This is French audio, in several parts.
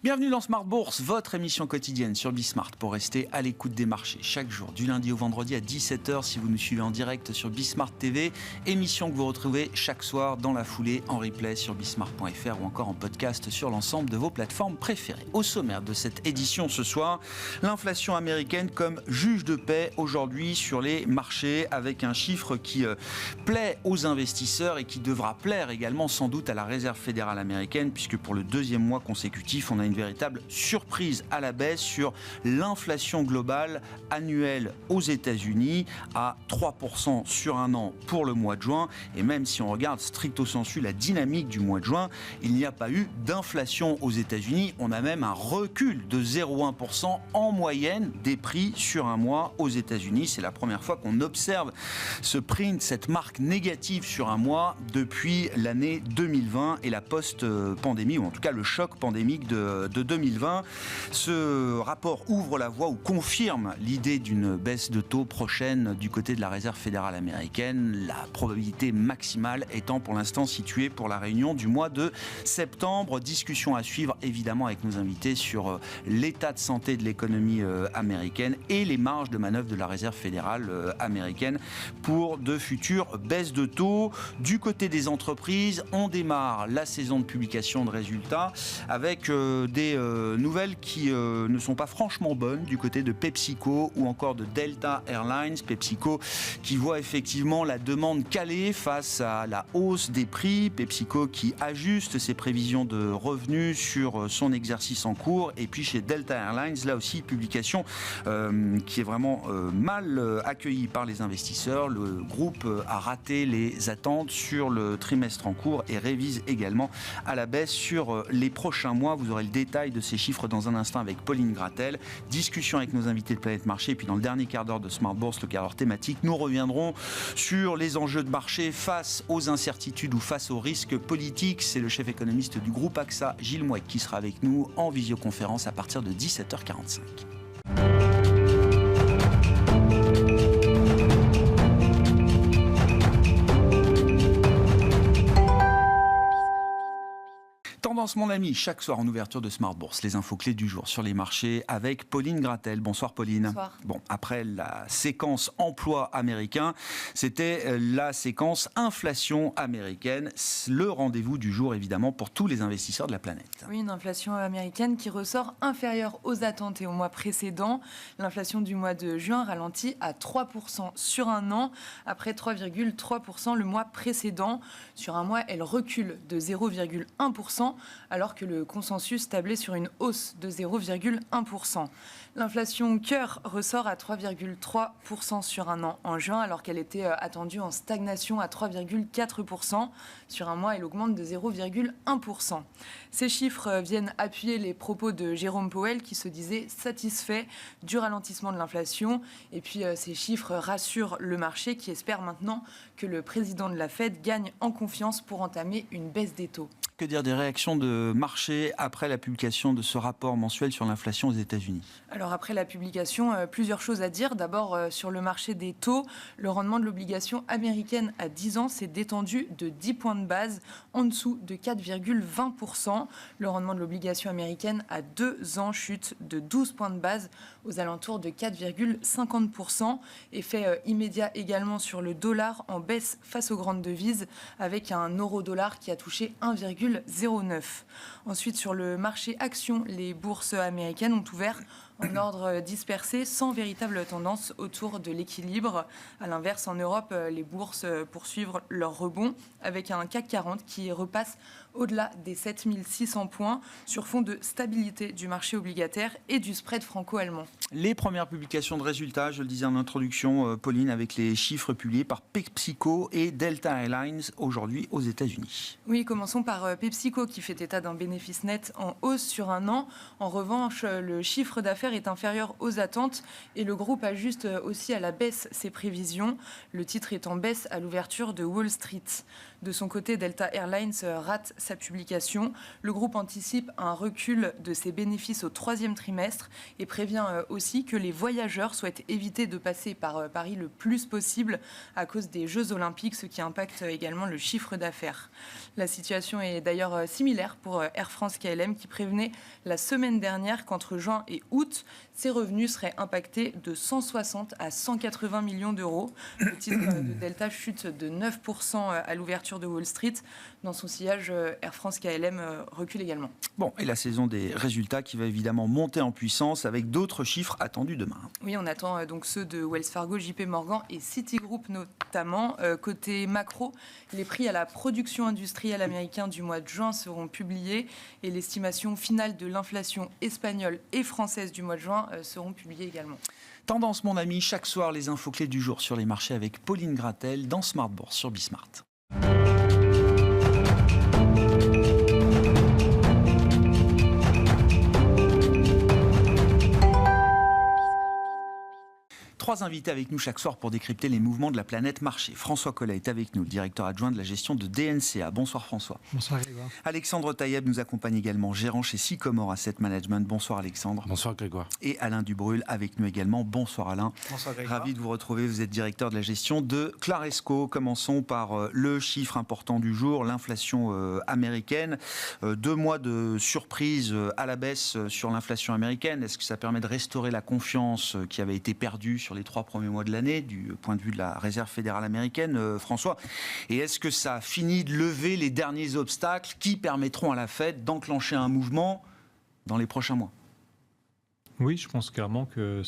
Bienvenue dans Smart Bourse, votre émission quotidienne sur Bismart pour rester à l'écoute des marchés chaque jour, du lundi au vendredi à 17h si vous nous suivez en direct sur Bismart TV. Émission que vous retrouvez chaque soir dans la foulée en replay sur bismart.fr ou encore en podcast sur l'ensemble de vos plateformes préférées. Au sommaire de cette édition ce soir, l'inflation américaine comme juge de paix aujourd'hui sur les marchés avec un chiffre qui plaît aux investisseurs et qui devra plaire également sans doute à la Réserve fédérale américaine puisque pour le deuxième mois consécutif, on a une véritable surprise à la baisse sur l'inflation globale annuelle aux États-Unis à 3% sur un an pour le mois de juin. Et même si on regarde stricto sensu la dynamique du mois de juin, il n'y a pas eu d'inflation aux États-Unis. On a même un recul de 0,1% en moyenne des prix sur un mois aux États-Unis. C'est la première fois qu'on observe ce print, cette marque négative sur un mois depuis l'année 2020 et la post-pandémie, ou en tout cas le choc pandémique de 2020. Ce rapport ouvre la voie ou confirme l'idée d'une baisse de taux prochaine du côté de la Réserve fédérale américaine, la probabilité maximale étant pour l'instant située pour la réunion du mois de septembre. Discussion à suivre évidemment avec nos invités sur l'état de santé de l'économie américaine et les marges de manœuvre de la Réserve fédérale américaine pour de futures baisses de taux. Du côté des entreprises, on démarre la saison de publication de résultats avec des nouvelles qui ne sont pas franchement bonnes du côté de PepsiCo ou encore de Delta Airlines. PepsiCo qui voit effectivement la demande calée face à la hausse des prix. PepsiCo qui ajuste ses prévisions de revenus sur son exercice en cours. Et puis chez Delta Airlines, là aussi, publication qui est vraiment mal accueillie par les investisseurs. Le groupe a raté les attentes sur le trimestre en cours et révise également à la baisse sur les prochains mois. Vous aurez le détail de ces chiffres dans un instant avec Pauline Gratel. Discussion avec nos invités de Planète Marché. Et puis dans le dernier quart d'heure de Smart Bourse, le quart d'heure thématique, nous reviendrons sur les enjeux de marché face aux incertitudes ou face aux risques politiques. C'est le chef économiste du groupe AXA, Gilles Mouek, qui sera avec nous en visioconférence à partir de 17h45. Tendance, mon ami, chaque soir en ouverture de Smart Bourse, les infos clés du jour sur les marchés avec Pauline Gratel. Bonsoir Pauline. Bonsoir. Bon, après la séquence emploi américain, c'était la séquence inflation américaine, le rendez-vous du jour évidemment pour tous les investisseurs de la planète. Oui, une inflation américaine qui ressort inférieure aux attentes et au mois précédent. L'inflation du mois de juin ralentit à 3% sur un an, après 3,3% le mois précédent. Sur un mois, elle recule de 0,1%. Alors que le consensus tablait sur une hausse de 0,1%. L'inflation cœur ressort à 3,3% sur un an en juin, alors qu'elle était attendue en stagnation à 3,4%. Sur un mois, elle augmente de 0,1%. Ces chiffres viennent appuyer les propos de Jérôme Powell qui se disait satisfait du ralentissement de l'inflation. Et puis ces chiffres rassurent le marché qui espère maintenant que le président de la Fed gagne en confiance pour entamer une baisse des taux. Que dire des réactions de marché après la publication de ce rapport mensuel sur l'inflation aux États-Unis ? Alors après la publication, plusieurs choses à dire. D'abord, sur le marché des taux, le rendement de l'obligation américaine à 10 ans s'est détendu de 10 points de base, en dessous de 4,20%. Le rendement de l'obligation américaine à 2 ans chute de 12 points de base, aux alentours de 4,50%. Effet immédiat également sur le dollar en baisse face aux grandes devises, avec un euro-dollar qui a touché 1,09. Ensuite, sur le marché actions, les bourses américaines ont ouvert en ordre dispersé, sans véritable tendance autour de l'équilibre. À l'inverse, en Europe, les bourses poursuivent leur rebond, avec un CAC 40 qui repasse au-delà des 7600 points, sur fond de stabilité du marché obligataire et du spread franco-allemand. Les premières publications de résultats, je le disais en introduction, Pauline, avec les chiffres publiés par PepsiCo et Delta Airlines aujourd'hui aux États-Unis. Oui, commençons par PepsiCo qui fait état d'un bénéfice net en hausse sur un an. En revanche, le chiffre d'affaires d'affaires est inférieur aux attentes et le groupe ajuste aussi à la baisse ses prévisions. Le titre est en baisse à l'ouverture de Wall Street. De son côté, Delta Airlines rate sa publication. Le groupe anticipe un recul de ses bénéfices au troisième trimestre et prévient aussi que les voyageurs souhaitent éviter de passer par Paris le plus possible à cause des Jeux Olympiques, ce qui impacte également le chiffre d'affaires. La situation est d'ailleurs similaire pour Air France-KLM qui prévenait la semaine dernière qu'entre juin et août, ses revenus seraient impactés de 160 à 180 millions d'euros. Le titre de Delta chute de 9% à l'ouverture de Wall Street. Dans son sillage, Air France-KLM recule également. Bon, et la saison des résultats qui va évidemment monter en puissance avec d'autres chiffres attendus demain. Oui, on attend donc ceux de Wells Fargo, JP Morgan et Citigroup notamment. Côté macro, les prix à la production industrielle américaine du mois de juin seront publiés et l'estimation finale de l'inflation espagnole et française du mois de juin seront publiées également. Tendance, mon ami, chaque soir, les infos clés du jour sur les marchés avec Pauline Gratel dans Smart Bourse sur Bismart. Trois invités avec nous chaque soir pour décrypter les mouvements de la planète marché. François Collet est avec nous, le directeur adjoint de la gestion de DNCA. Bonsoir François. Bonsoir Grégoire. Alexandre Taïeb nous accompagne également, gérant chez Sycomore Asset Management. Bonsoir Alexandre. Bonsoir Grégoire. Et Alain Dubrul avec nous également. Bonsoir Alain. Bonsoir Grégoire. Ravi de vous retrouver, vous êtes directeur de la gestion de Claresco. Commençons par le chiffre important du jour, l'inflation américaine. 2 mois de surprise à la baisse sur l'inflation américaine. Est-ce que ça permet de restaurer la confiance qui avait été perdue sur les 3 premiers mois de l'année, du point de vue de la Réserve fédérale américaine, François? Et est-ce que ça finit de lever les derniers obstacles qui permettront à la Fed d'enclencher un mouvement dans les prochains mois? Oui, je pense clairement que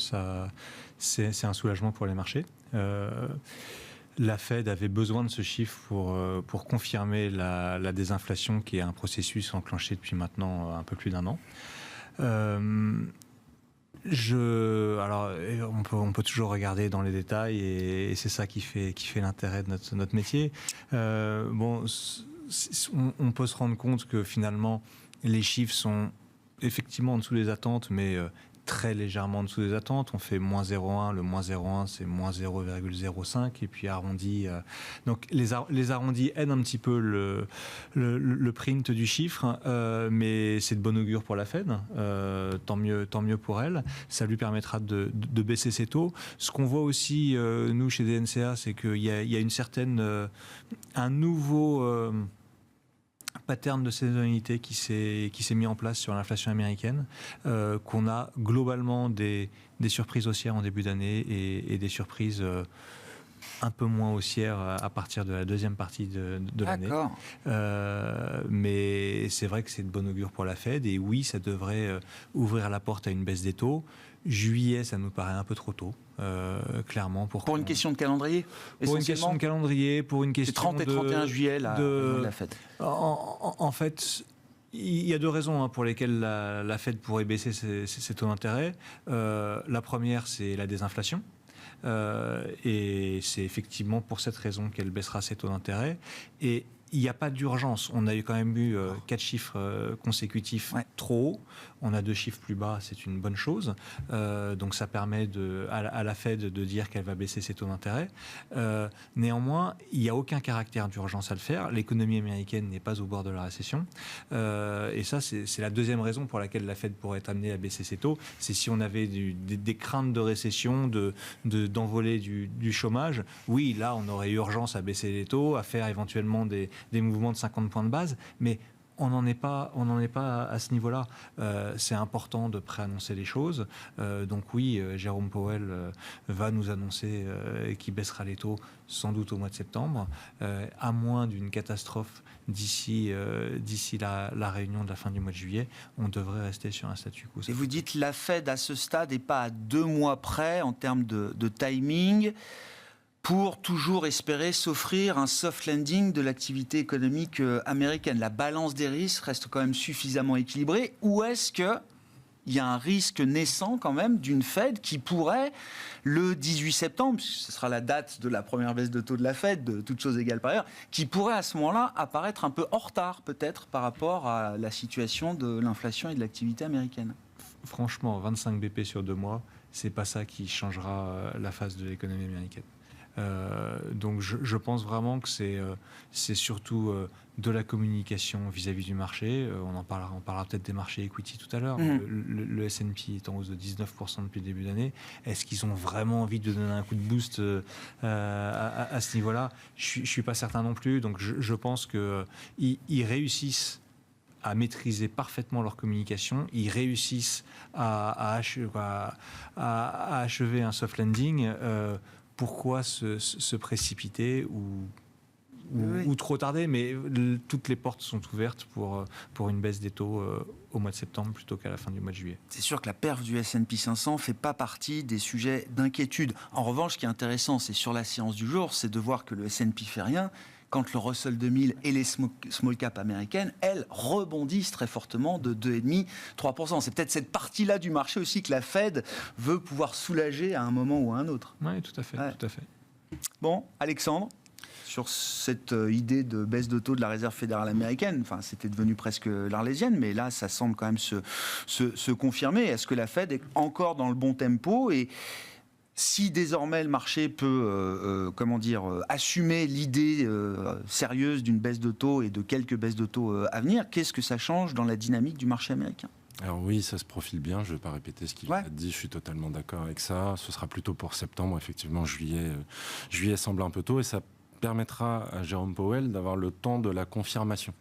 c'est un soulagement pour les marchés. La Fed avait besoin de ce chiffre pour confirmer la désinflation, qui est un processus enclenché depuis maintenant un peu plus d'1 an. Alors, on peut toujours regarder dans les détails et c'est ça qui fait l'intérêt de notre métier. On peut se rendre compte que finalement les chiffres sont effectivement en dessous des attentes, mais très légèrement en dessous des attentes. On fait moins 0,1, le moins 0,1 c'est moins 0,05 et puis arrondi. Donc les arrondis aident un petit peu le print du chiffre, mais c'est de bon augure pour la Fed. Tant mieux pour elle. Ça lui permettra de baisser ses taux. Ce qu'on voit aussi, nous chez DNCA, c'est qu'il y a un nouveau pattern de saisonnalité qui s'est mis en place sur l'inflation américaine, qu'on a globalement des surprises haussières en début d'année et des surprises un peu moins haussières à partir de la deuxième partie de l'année. Mais c'est vrai que c'est de bon augure pour la Fed et oui, ça devrait ouvrir la porte à une baisse des taux. Juillet, ça nous paraît un peu trop tôt, clairement. Pour une question de calendrier, pour une question de calendrier, pour une question c'est 30 et 31 juillet la Fed. En fait, il y a 2 raisons pour lesquelles la Fed pourrait baisser ses taux d'intérêt. La première, c'est la désinflation. Et c'est effectivement pour cette raison qu'elle baissera ses taux d'intérêt. Et il n'y a pas d'urgence. On a quand même eu 4 chiffres consécutifs trop hauts. On a 2 chiffres plus bas, c'est une bonne chose. Donc ça permet à la Fed de dire qu'elle va baisser ses taux d'intérêt. Néanmoins, il n'y a aucun caractère d'urgence à le faire. L'économie américaine n'est pas au bord de la récession. Et ça, c'est la deuxième raison pour laquelle la Fed pourrait être amenée à baisser ses taux. C'est si on avait des craintes de récession, d'envolée du chômage. Oui, là, on aurait urgence à baisser les taux, à faire éventuellement des mouvements de 50 points de base, mais on n'en est pas à ce niveau-là. C'est important de préannoncer les choses. Donc oui, Jérôme Powell va nous annoncer qu'il baissera les taux sans doute au mois de septembre, à moins d'une catastrophe d'ici la réunion de la fin du mois de juillet. On devrait rester sur un statu quo. Et vous dites la Fed à ce stade n'est pas à 2 mois près en termes de timing pour toujours espérer s'offrir un soft landing de l'activité économique américaine. La balance des risques reste quand même suffisamment équilibrée. Ou est-ce qu'il y a un risque naissant quand même d'une Fed qui pourrait, le 18 septembre, puisque ce sera la date de la première baisse de taux de la Fed, de toutes choses égales par ailleurs, qui pourrait à ce moment-là apparaître un peu en retard peut-être par rapport à la situation de l'inflation et de l'activité américaine? franchement, 25 BP sur 2 mois, c'est pas ça qui changera la face de l'économie américaine. Donc je pense vraiment que c'est surtout de la communication vis-à-vis du marché. On parlera peut-être des marchés equity tout à l'heure. Le S&P est en hausse de 19% depuis le début d'année. Est-ce qu'ils ont vraiment envie de donner un coup de boost à ce niveau-là ? Je suis pas certain non plus. Donc je pense qu'ils réussissent à maîtriser parfaitement leur communication, ils réussissent à achever un soft landing. Pourquoi se précipiter ou trop tarder, mais toutes les portes sont ouvertes pour une baisse des taux au mois de septembre plutôt qu'à la fin du mois de juillet. C'est sûr que la perf du S&P 500 ne fait pas partie des sujets d'inquiétude. En revanche, ce qui est intéressant, c'est sur la séance du jour, c'est de voir que le S&P fait rien, quand le Russell 2000 et les small cap américaines, elles, rebondissent très fortement de 2,5-3%. C'est peut-être cette partie-là du marché aussi que la Fed veut pouvoir soulager à un moment ou à un autre. Oui, tout à fait. Ouais. Tout à fait. Bon, Alexandre, sur cette idée de baisse de taux de la Réserve fédérale américaine, enfin, c'était devenu presque l'arlésienne, mais là, ça semble quand même se confirmer. Est-ce que la Fed est encore dans le bon tempo ? Et si désormais le marché peut assumer l'idée sérieuse d'une baisse de taux et de quelques baisses de taux à venir, qu'est-ce que ça change dans la dynamique du marché américain ? Alors oui, ça se profile bien, je ne vais pas répéter ce qu'il a dit, je suis totalement d'accord avec ça. Ce sera plutôt pour septembre, effectivement, juillet semble un peu tôt et ça permettra à Jérôme Powell d'avoir le temps de la confirmation.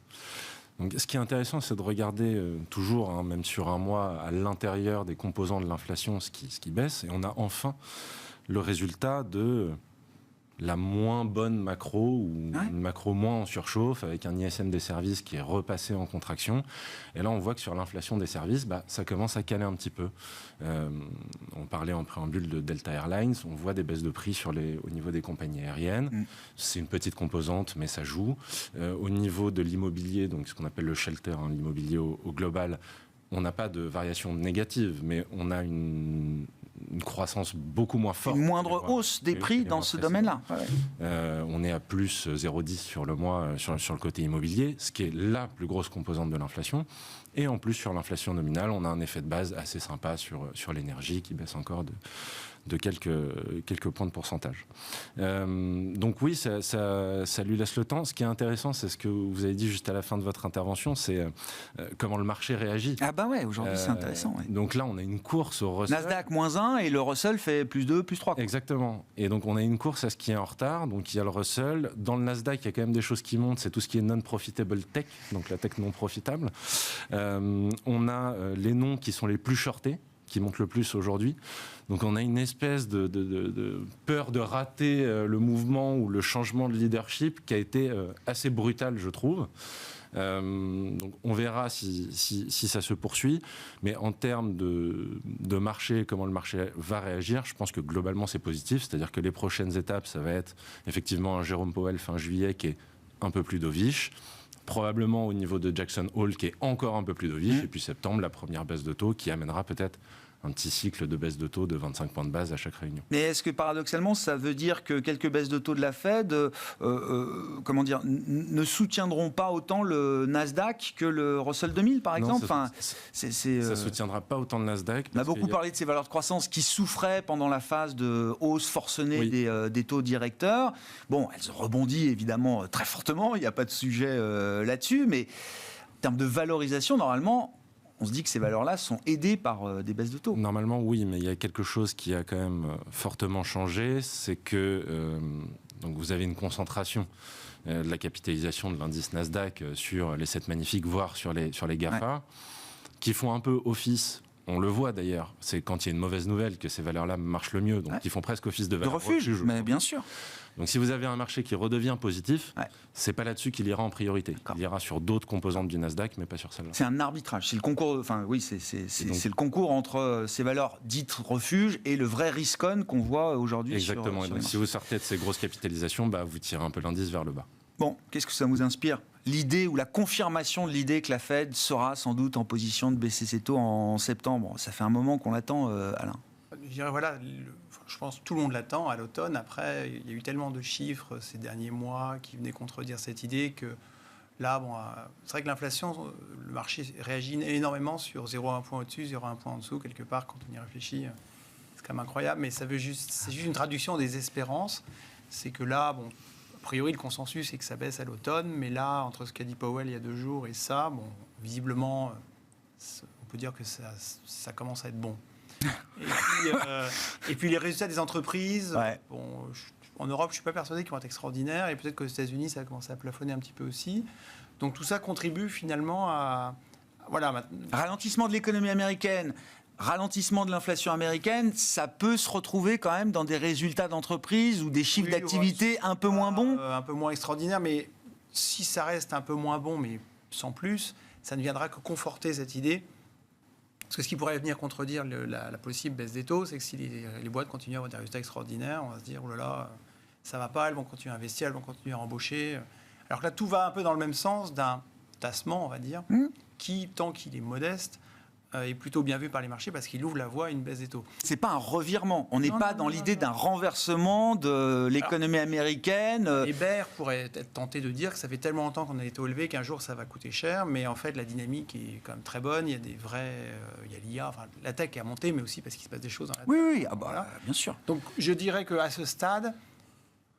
Donc, ce qui est intéressant, c'est de regarder toujours, même sur un mois, à l'intérieur des composants de l'inflation, ce qui baisse. Et on a enfin le résultat de la moins bonne macro, ou une macro moins en surchauffe, avec un ISM des services qui est repassé en contraction. Et là, on voit que sur l'inflation des services, ça commence à caler un petit peu. On parlait en préambule de Delta Airlines, on voit des baisses de prix au niveau des compagnies aériennes. C'est une petite composante, mais ça joue. Au niveau de l'immobilier, donc ce qu'on appelle le shelter, l'immobilier au global, on n'a pas de variation négative, mais on a une croissance beaucoup moins forte. Une moindre hausse des prix dans ce domaine-là. On est à plus 0,10 sur le mois sur le côté immobilier, ce qui est la plus grosse composante de l'inflation. Et en plus, sur l'inflation nominale, on a un effet de base assez sympa sur l'énergie qui baisse encore de quelques points de pourcentage. Donc oui, ça lui laisse le temps. Ce qui est intéressant, c'est ce que vous avez dit juste à la fin de votre intervention, c'est comment le marché réagit. Ah bah ouais, aujourd'hui c'est intéressant. Ouais. Donc là, on a une course au Russell. Nasdaq -1 et le Russell fait +2, +3. Quoi. Exactement. Et donc on a une course à ce qui est en retard. Donc il y a le Russell. Dans le Nasdaq, il y a quand même des choses qui montent. C'est tout ce qui est non-profitable tech, donc la tech non profitable. On a les noms qui sont les plus shortés, qui montent le plus aujourd'hui. Donc on a une espèce de peur de rater le mouvement ou le changement de leadership qui a été assez brutal, je trouve. Donc on verra si ça se poursuit. Mais en termes de marché, comment le marché va réagir, je pense que globalement c'est positif. C'est-à-dire que les prochaines étapes, ça va être effectivement un Jérôme Powell fin juillet qui est un peu plus dovish. Probablement au niveau de Jackson Hole qui est encore un peu plus dovish. Et puis septembre, la première baisse de taux qui amènera peut-être un petit cycle de baisse de taux de 25 points de base à chaque réunion. Mais est-ce que paradoxalement, ça veut dire que quelques baisses de taux de la Fed ne soutiendront pas autant le Nasdaq que le Russell 2000, par exemple? Ça ne soutiendra pas autant le Nasdaq. On a beaucoup parlé de ces valeurs de croissance qui souffraient pendant la phase de hausse forcenée des taux directeurs. Bon, elles ont rebondi évidemment très fortement, il n'y a pas de sujet là-dessus, mais en termes de valorisation, normalement, on se dit que ces valeurs-là sont aidées par des baisses de taux. Normalement, oui, mais il y a quelque chose qui a quand même fortement changé, c'est que donc vous avez une concentration de la capitalisation de l'indice Nasdaq sur les 7 magnifiques, voire sur les GAFA, qui font un peu office. On le voit d'ailleurs, c'est quand il y a une mauvaise nouvelle que ces valeurs-là marchent le mieux, donc ils font presque office de valeur refuge. Mais bien sûr. Donc si vous avez un marché qui redevient positif, c'est pas là-dessus qu'il ira en priorité. Il ira sur d'autres composantes du Nasdaq, mais pas sur celle-là. C'est un arbitrage, c'est le concours. Enfin oui, c'est le concours entre ces valeurs dites refuge et le vrai risk-on qu'on voit aujourd'hui. Exactement. Et donc si vous sortez de ces grosses capitalisations, vous tirez un peu l'indice vers le bas. Bon, qu'est-ce que ça vous inspire? L'idée ou la confirmation de l'idée que la Fed sera sans doute en position de baisser ses taux en septembre. Ça fait un moment qu'on l'attend, Alain. Je dirais, je pense que tout le monde l'attend à l'automne. Après, il y a eu tellement de chiffres ces derniers mois qui venaient contredire cette idée que Là, c'est vrai que l'inflation, le marché réagit énormément sur 0,1 point au-dessus, 0,1 point en dessous, quelque part, quand on y réfléchit. C'est quand même incroyable, mais c'est juste une traduction des espérances. C'est que là, a priori, le consensus est que ça baisse à l'automne, mais là, entre ce qu'a dit Powell il y a 2 jours et ça, visiblement, on peut dire que ça commence à être bon. Et puis les résultats des entreprises, en Europe, je ne suis pas persuadé qu'ils vont être extraordinaires, et peut-être qu'aux États-Unis, ça a commencé à plafonner un petit peu aussi. Donc tout ça contribue finalement à... Ralentissement de l'économie américaine, ralentissement de l'inflation américaine, ça peut se retrouver quand même dans des résultats d'entreprise ou des chiffres d'activité un peu moins bons. Un peu moins extraordinaires, mais si ça reste un peu moins bon, mais sans plus, ça ne viendra que conforter cette idée. Parce que ce qui pourrait venir contredire la possible baisse des taux, c'est que si les boîtes continuent à avoir des résultats extraordinaires, on va se dire, oh là là, ça va pas, elles vont continuer à investir, elles vont continuer à embaucher. Alors que là, tout va un peu dans le même sens d'un tassement, on va dire, qui, tant qu'il est modeste, est plutôt bien vu par les marchés parce qu'il ouvre la voie à une baisse des taux. C'est pas un revirement. On n'est pas dans l'idée d'un renversement de l'économie américaine. Les bears pourraient être tentés de dire que ça fait tellement longtemps qu'on a des taux élevés qu'un jour ça va coûter cher, mais en fait la dynamique est quand même très bonne. Il y a des vrais, il y a l'IA, la tech qui a monté, mais aussi parce qu'il se passe des choses dans la tech. Oui, voilà. Bien sûr. Donc je dirais qu'à ce stade,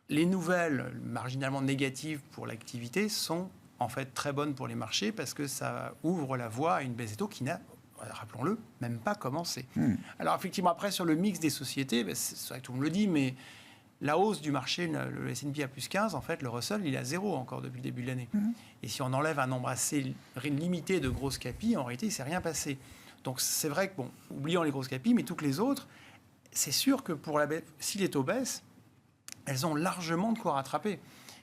les nouvelles marginalement négatives pour l'activité sont en fait très bonnes pour les marchés parce que ça ouvre la voie à une baisse des taux qui n'a, rappelons-le, même pas commencé. Alors effectivement, après, sur le mix des sociétés, c'est vrai que tout le monde le dit, mais la hausse du marché, le S&P à plus 15, en fait, le Russell, il est à 0 encore depuis le début de l'année. Et si on enlève un nombre assez limité de grosses capis, en réalité, il ne s'est rien passé. Donc c'est vrai que, oublions les grosses capis, mais toutes les autres, c'est sûr que si les taux baissent, elles ont largement de quoi rattraper.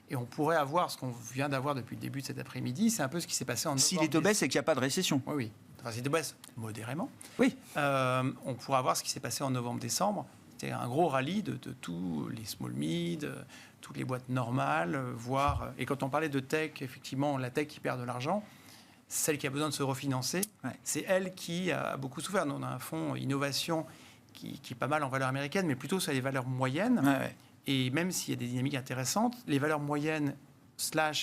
Et on pourrait avoir ce qu'on vient d'avoir depuis le début de cet après-midi, c'est un peu ce qui s'est passé en novembre. Si les taux baissent, c'est qu'il n'y a pas de récession. Oui. Enfin, si les taux baissent modérément. Oui. On pourrait avoir ce qui s'est passé en novembre-décembre. C'était un gros rallye de tous les small mid, toutes les boîtes normales, voire... Et quand on parlait de tech, effectivement, la tech qui perd de l'argent, celle qui a besoin de se refinancer, c'est elle qui a beaucoup souffert. Nous, on a un fonds innovation qui est pas mal en valeur américaine, mais plutôt sur les valeurs moyennes. Et même s'il y a des dynamiques intéressantes, les valeurs moyennes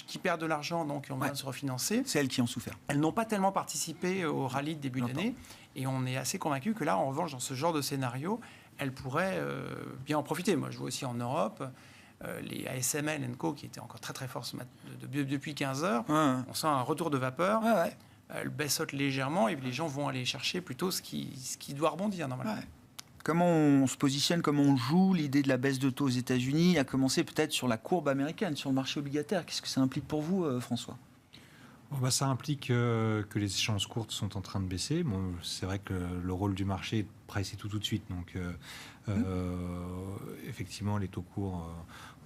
qui perdent de l'argent, donc qui ont besoin de se refinancer, c'est elles qui ont souffert. Elles n'ont pas tellement participé au rallye de début d'année. Et on est assez convaincu que là, en revanche, dans ce genre de scénario, elles pourraient bien en profiter. Moi, je vois aussi en Europe, les ASML & Co, qui étaient encore très très forts depuis 15 heures, on sent un retour de vapeur. Elles baissottent légèrement et les gens vont aller chercher plutôt ce qui doit rebondir normalement. Comment on se positionne, comment on joue l'idée de la baisse de taux aux États-Unis, à commencer peut-être sur la courbe américaine, sur le marché obligataire. Qu'est-ce que ça implique pour vous, François ? Ça implique que les échéances courtes sont en train de baisser. C'est vrai que le rôle du marché est de pricer tout de suite. Donc, effectivement, les taux courts,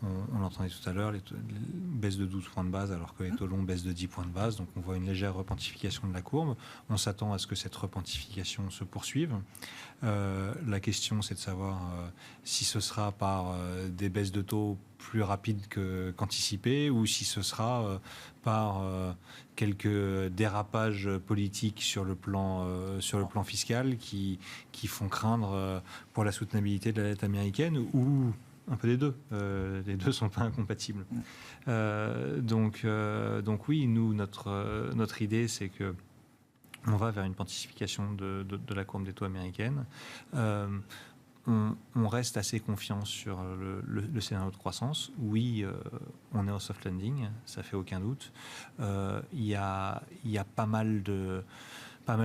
on l'entendait tout à l'heure, les baissent de 12 points de base alors que les taux longs baissent de 10 points de base. Donc, on voit une légère repentification de la courbe. On s'attend à ce que cette repentification se poursuive. La question, c'est de savoir si ce sera par des baisses de taux plus rapides qu'anticipées ou si ce sera par quelques dérapages politiques sur le plan fiscal qui font craindre pour la soutenabilité de la dette américaine ou un peu des deux. Les deux ne sont pas incompatibles. Donc oui, nous, notre idée, c'est que on va vers une pontification de la courbe des taux américaine. On reste assez confiant sur le scénario de croissance. Oui, on est au soft landing, ça fait aucun doute. Il y a pas mal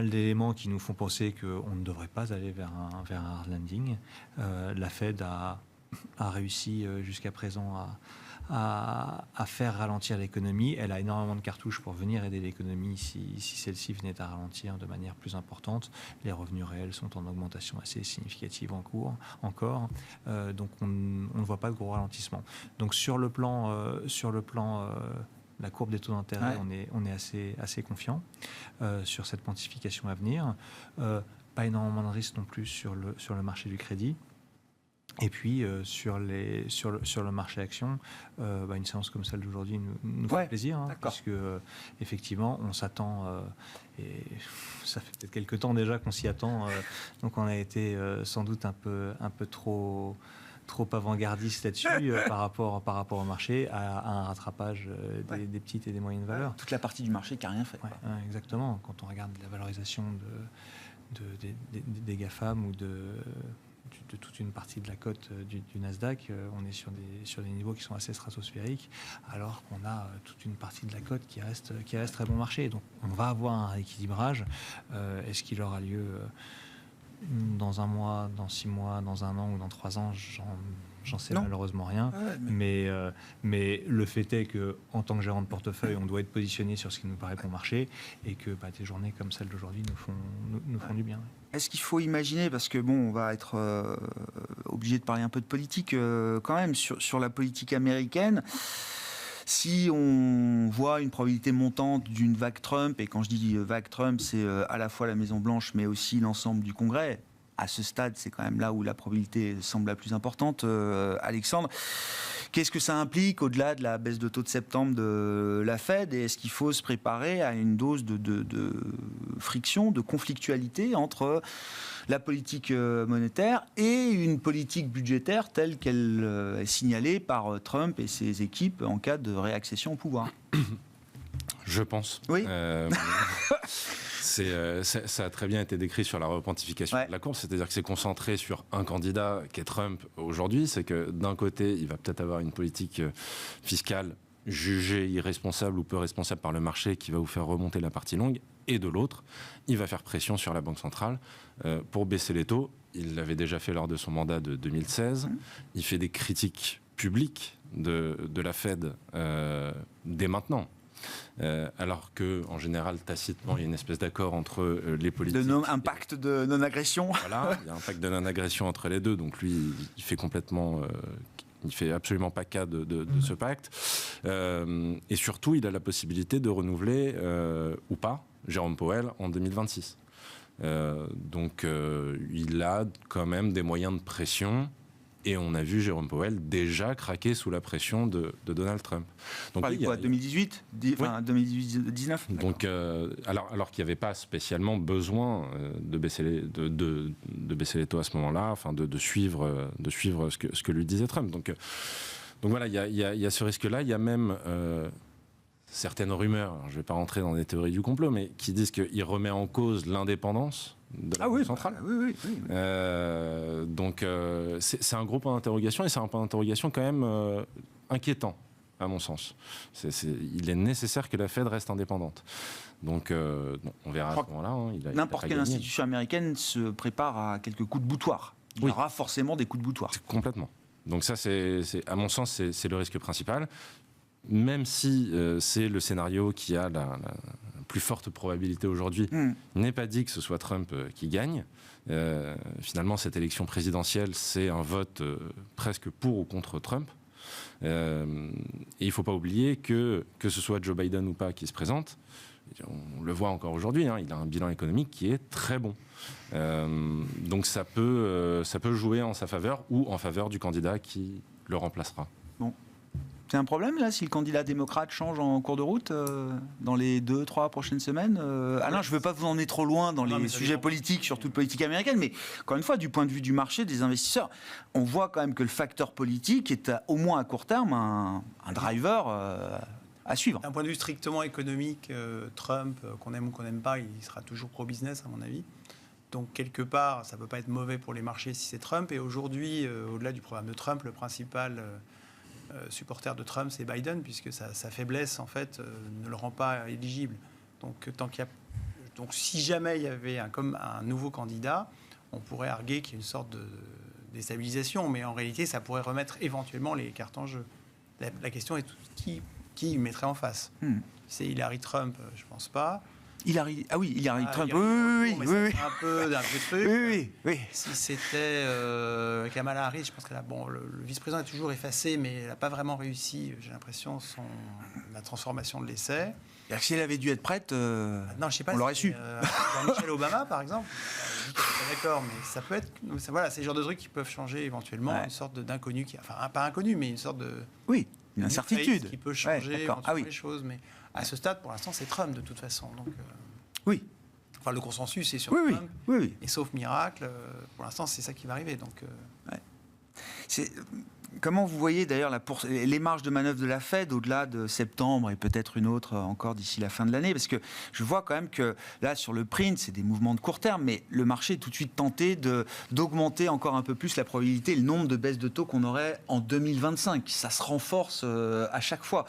d'éléments qui nous font penser qu'on ne devrait pas aller vers un hard landing. La Fed a réussi jusqu'à présent à faire ralentir l'économie. Elle a énormément de cartouches pour venir aider l'économie si celle-ci venait à ralentir de manière plus importante. Les revenus réels sont en augmentation assez significative encore. Donc on ne voit pas de gros ralentissement. Donc sur le plan la courbe des taux d'intérêt, on est assez confiant sur cette pontification à venir. Pas énormément de risques non plus sur le marché du crédit. Et puis sur le marché action, une séance comme celle d'aujourd'hui nous fait plaisir, puisque effectivement on s'attend, et ça fait peut-être quelques temps déjà qu'on s'y attend, donc on a été sans doute un peu trop trop avant-gardiste là-dessus par rapport au marché, à un rattrapage des petites et des moyennes valeurs. Toute la partie du marché qui n'a rien fait. Ouais, exactement. Quand on regarde la valorisation des GAFAM ou de toute une partie de la cote du Nasdaq, on est sur des niveaux qui sont assez stratosphériques, alors qu'on a toute une partie de la cote qui reste très bon marché. Donc on va avoir un rééquilibrage. Est-ce qu'il aura lieu dans un mois, dans 6 mois, dans un an ou dans 3 ans? J'en sais malheureusement rien. Mais le fait est qu'en tant que gérant de portefeuille, on doit être positionné sur ce qui nous paraît bon marché, et que des journées comme celle d'aujourd'hui nous font du bien. Est-ce qu'il faut imaginer, parce que on va être obligé de parler un peu de politique quand même, sur la politique américaine, si on voit une probabilité montante d'une vague Trump, et quand je dis vague Trump, c'est à la fois la Maison-Blanche, mais aussi l'ensemble du Congrès. À ce stade, c'est quand même là où la probabilité semble la plus importante. Alexandre, qu'est-ce que ça implique au-delà de la baisse de taux de septembre de la Fed, et est-ce qu'il faut se préparer à une dose de friction, de conflictualité entre la politique monétaire et une politique budgétaire telle qu'elle est signalée par Trump et ses équipes en cas de réaccession au pouvoir? Je pense. Oui. Ça a très bien été décrit sur la repentification de la courbe, c'est-à-dire que c'est concentré sur un candidat qui est Trump aujourd'hui. C'est que d'un côté, il va peut-être avoir une politique fiscale jugée irresponsable ou peu responsable par le marché qui va vous faire remonter la partie longue, et de l'autre, il va faire pression sur la Banque centrale pour baisser les taux. Il l'avait déjà fait lors de son mandat de 2016. Il fait des critiques publiques de la Fed dès maintenant. Alors qu'en général, tacitement, il y a une espèce d'accord entre les politiques. Un pacte de non-agression. Voilà, il y a un pacte de non-agression entre les deux. Donc lui, il fait complètement... il fait absolument pas cas de ce pacte. Et surtout, il a la possibilité de renouveler, ou pas, Jérôme Powell en 2026. Donc il a quand même des moyens de pression. Et on a vu Jérôme Powell déjà craquer sous la pression de Donald Trump. Donc, il y a 2018, 2018-19. Donc, alors qu'il n'y avait pas spécialement besoin de baisser les taux à ce moment-là, enfin de suivre ce que lui disait Trump. Donc voilà, il y a ce risque-là. Il y a même certaines rumeurs, je ne vais pas rentrer dans des théories du complot, mais qui disent qu'il remet en cause l'indépendance de la Banque centrale. Oui. Donc c'est un gros point d'interrogation, et c'est un point d'interrogation quand même inquiétant, à mon sens. Il est nécessaire que la Fed reste indépendante. Donc on verra à ce moment-là. N'importe quelle institution américaine se prépare à quelques coups de boutoir. Il y aura forcément des coups de boutoir. Complètement. Donc ça, à mon sens, c'est le risque principal. Même si c'est le scénario qui a la plus forte probabilité aujourd'hui, n'est pas dit que ce soit Trump qui gagne. Finalement, cette élection présidentielle, c'est un vote presque pour ou contre Trump. Et il ne faut pas oublier que ce soit Joe Biden ou pas qui se présente, on le voit encore aujourd'hui, il a un bilan économique qui est très bon. Donc ça peut jouer en sa faveur ou en faveur du candidat qui le remplacera. Bon. C'est un problème, là, si le candidat démocrate change en cours de route dans les 2-3 prochaines semaines Alain, je ne veux pas vous emmener trop loin dans les sujets politiques, surtout de politique américaine, mais encore une fois, du point de vue du marché, des investisseurs, on voit quand même que le facteur politique est, au moins à court terme, un driver à suivre. D'un point de vue strictement économique, Trump, qu'on aime ou qu'on n'aime pas, il sera toujours pro-business, à mon avis. Donc, quelque part, ça ne peut pas être mauvais pour les marchés si c'est Trump. Et aujourd'hui, au-delà du programme de Trump, le principal... supporter de Trump, c'est Biden, puisque sa faiblesse, en fait, ne le rend pas éligible. Donc, donc si jamais il y avait un nouveau candidat, on pourrait arguer qu'il y a une sorte de déstabilisation, mais en réalité, ça pourrait remettre éventuellement les cartes en jeu. La question est qui il mettrait en face. C'est Hillary Trump, je ne pense pas. Hillary Trump, oui. Un peu truc. Oui. Si c'était Kamala Harris, je pense que le vice-président est toujours effacé, mais elle n'a pas vraiment réussi, j'ai l'impression, la transformation de l'essai. Si elle avait dû être prête, non, je sais pas, on l'aurait su. Michelle Obama, par exemple, je dis qu'elle n'est pas d'accord, mais ça peut être... Voilà, c'est le genre de trucs qui peuvent changer éventuellement, une sorte d'inconnu, enfin, pas inconnu, mais une sorte de... Oui, une incertitude. Qui peut changer les choses, mais... À ce stade, pour l'instant, c'est Trump de toute façon. Donc, oui. Enfin, le consensus est sur Trump. Oui. Et sauf miracle, pour l'instant, c'est ça qui va arriver. Donc, Comment vous voyez d'ailleurs les marges de manœuvre de la Fed au-delà de septembre et peut-être une autre encore d'ici la fin de l'année? Parce que je vois quand même que là, sur le print, c'est des mouvements de court terme, mais le marché est tout de suite tenté d'augmenter encore un peu plus la probabilité, le nombre de baisses de taux qu'on aurait en 2025. Ça se renforce à chaque fois.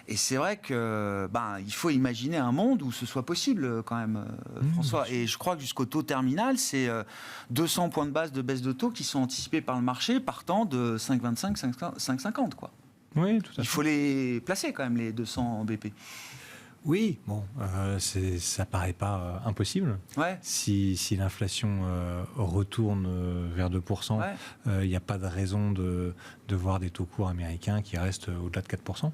Et c'est vrai que il faut imaginer un monde où ce soit possible quand même, François. Et je crois que jusqu'au taux terminal, c'est 200 points de base de baisse de taux qui sont anticipés par le marché, partant de 5,25, 5,50 quoi. Oui, tout à fait. Il faut les placer quand même, les 200 BP. Oui, bon, ça paraît pas impossible. Ouais. Si l'inflation retourne vers 2%, il n'y a pas de raison de voir des taux courts américains qui restent au-delà de 4%.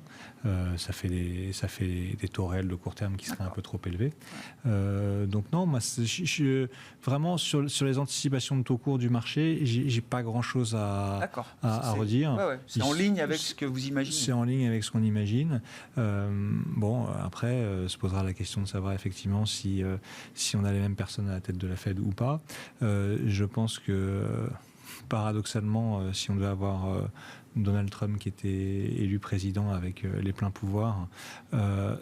Ça fait des taux réels de court terme qui seraient un peu trop élevés. Donc non, moi, vraiment sur les anticipations de taux courts du marché, j'ai pas grand-chose à redire. C'est en ligne avec ce que vous imaginez. C'est en ligne avec ce qu'on imagine. Bon, après, se posera la question de savoir effectivement si on a les mêmes personnes à la tête de la Fed ou pas. Je pense que paradoxalement, si on devait avoir Donald Trump qui était élu président avec les pleins pouvoirs,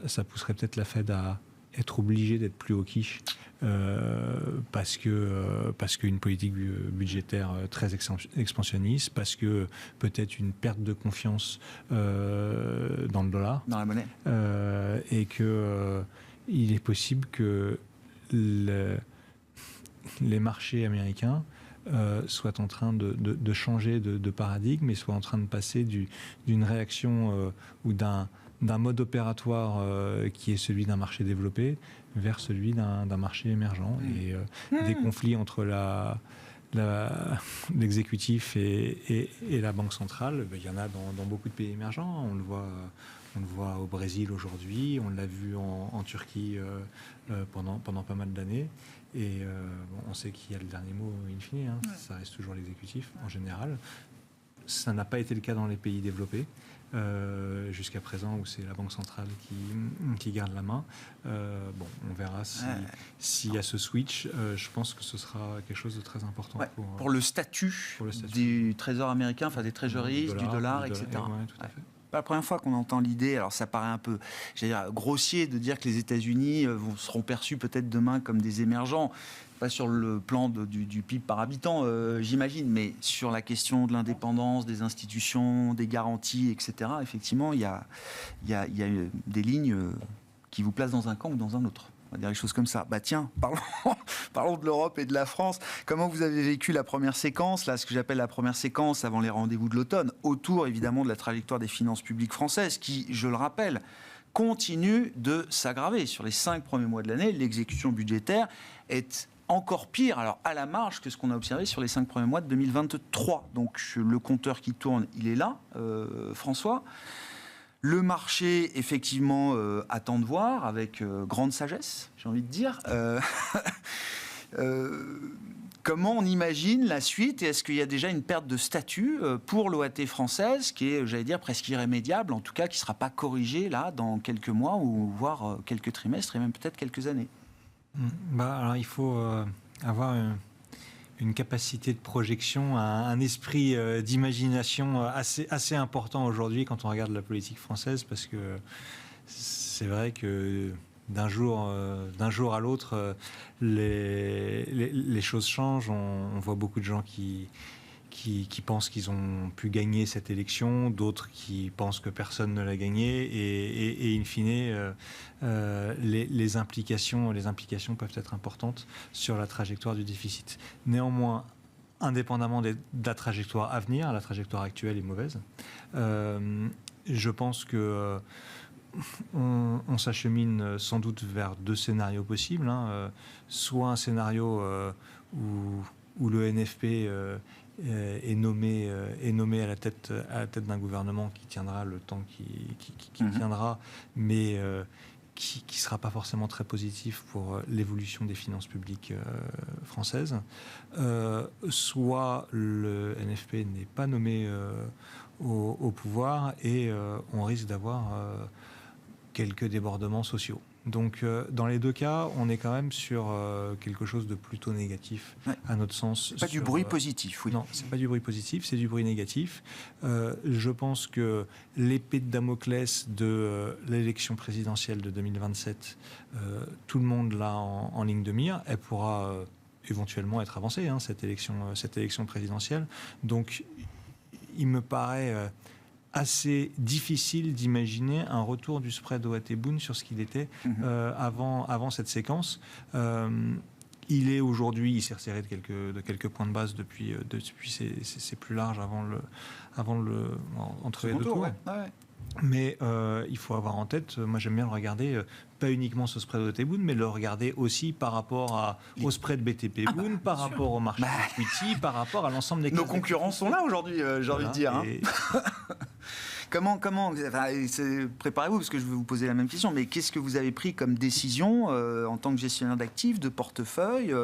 ça pousserait peut-être la Fed à être obligé d'être plus au quiche parce qu'une politique budgétaire très expansionniste, parce que peut-être une perte de confiance dans le dollar, dans la monnaie, et que il est possible que les marchés américains soient en train de changer de paradigme et soient en train de passer d'une réaction ou d'un mode opératoire qui est celui d'un marché développé vers celui d'un marché émergent. Et des conflits entre l'exécutif et la banque centrale, il y en a dans beaucoup de pays émergents. On le voit au Brésil aujourd'hui, on l'a vu en Turquie pendant pas mal d'années. Et on sait qui a le dernier mot in fine, ça reste toujours l'exécutif en général. Ça n'a pas été le cas dans les pays développés. Jusqu'à présent, où c'est la Banque centrale qui garde la main. On verra s'il y a ce switch. Je pense que ce sera quelque chose de très important pour le statut du trésor américain, enfin des treasuries, du dollar, etc. Tout à fait. Pas la première fois qu'on entend l'idée, alors ça paraît un peu grossier de dire que les États-Unis seront perçus peut-être demain comme des émergents, pas sur le plan du PIB par habitant, j'imagine, mais sur la question de l'indépendance des institutions, des garanties, etc. Effectivement, il y a des lignes qui vous placent dans un camp ou dans un autre. On va dire les choses comme ça. Tiens, parlons de l'Europe et de la France. Comment vous avez vécu la première séquence, là, ce que j'appelle la première séquence avant les rendez-vous de l'automne, autour évidemment de la trajectoire des finances publiques françaises, qui, je le rappelle, continue de s'aggraver. Sur les 5 premiers mois de l'année, l'exécution budgétaire est encore pire, alors à la marge, que ce qu'on a observé sur les 5 premiers mois de 2023. Donc le compteur qui tourne, il est là, François. Le marché, effectivement, attend de voir avec grande sagesse, j'ai envie de dire. Comment on imagine la suite? Et est-ce qu'il y a déjà une perte de statut pour l'OAT française qui est, j'allais dire, presque irrémédiable, en tout cas qui ne sera pas corrigée là, dans quelques mois ou voire quelques trimestres et même peut-être quelques années? Alors, il faut avoir une capacité de projection, un esprit d'imagination assez important aujourd'hui quand on regarde la politique française, parce que c'est vrai que d'un jour à l'autre, les choses changent. On voit beaucoup de gens qui pensent qu'ils ont pu gagner cette élection, d'autres qui pensent que personne ne l'a gagné, et in fine, les implications peuvent être importantes sur la trajectoire du déficit. Néanmoins, indépendamment de la trajectoire à venir, la trajectoire actuelle est mauvaise. Je pense que on s'achemine sans doute vers 2 scénarios possibles. Soit un scénario où le NFP est nommé à la tête d'un gouvernement qui tiendra le temps qui tiendra, mais qui ne sera pas forcément très positif pour l'évolution des finances publiques françaises. Soit le NFP n'est pas nommé au pouvoir et on risque d'avoir quelques débordements sociaux. Donc, dans les deux cas, on est quand même sur quelque chose de plutôt négatif, à notre sens. Pas du bruit positif, oui. Non, c'est pas du bruit positif, c'est du bruit négatif. Je pense que l'épée de Damoclès de l'élection présidentielle de 2027, tout le monde l'a en ligne de mire. Elle pourra éventuellement être avancée, cette élection présidentielle. Donc, il me paraît assez difficile d'imaginer un retour du spread OAT-Bund sur ce qu'il était avant cette séquence. Il est aujourd'hui, il s'est resserré de quelques points de base depuis c'est plus large entre les deux tours. Mais il faut avoir en tête, moi j'aime bien le regarder, pas uniquement ce spread OAT-Bund, mais le regarder aussi par rapport au spread BTP-Bund, par rapport au marché equity, par rapport à l'ensemble des... Nos concurrents sont là aujourd'hui, j'ai envie de dire. Comment préparez-vous, parce que je vais vous poser la même question, mais qu'est-ce que vous avez pris comme décision en tant que gestionnaire d'actifs, de portefeuille,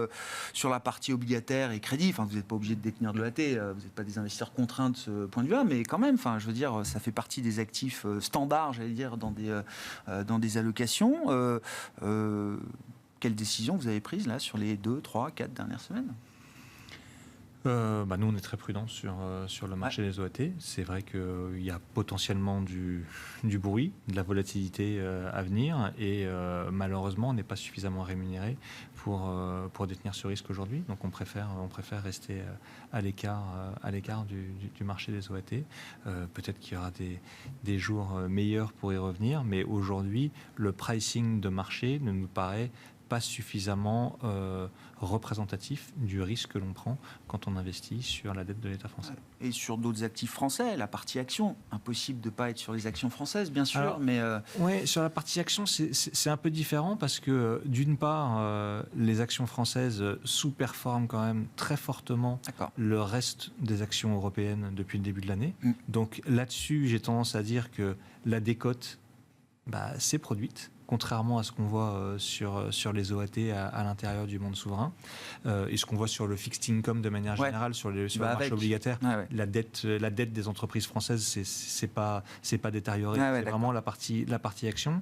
sur la partie obligataire et crédit? Enfin, vous n'êtes pas obligé de détenir de l'OAT, vous n'êtes pas des investisseurs contraints de ce point de vue-là, mais quand même, je veux dire, ça fait partie des actifs standards, j'allais dire, dans des allocations. Quelle décision vous avez prise là sur les 2, 3, 4 dernières semaines? Nous, on est très prudents sur le marché des OAT. C'est vrai qu'il y a potentiellement du bruit, de la volatilité à venir, et malheureusement, on n'est pas suffisamment rémunéré pour détenir ce risque aujourd'hui. Donc, on préfère rester à l'écart du marché des OAT. Peut-être qu'il y aura des jours meilleurs pour y revenir, mais aujourd'hui, le pricing de marché ne nous paraît pas suffisamment représentatif du risque que l'on prend quand on investit sur la dette de l'État français. Et sur d'autres actifs français, la partie action, impossible de ne pas être sur les actions françaises, bien sûr. Alors, mais oui, sur la partie action, c'est un peu différent parce que d'une part, les actions françaises sous-performent quand même très fortement le reste des actions européennes depuis le début de l'année. Donc là-dessus, j'ai tendance à dire que la décote s'est produite, contrairement à ce qu'on voit sur les OAT à l'intérieur du monde souverain, et ce qu'on voit sur le fixed income de manière générale, sur le marché obligataire. La dette des entreprises françaises, c'est pas détérioré. C'est vraiment la partie action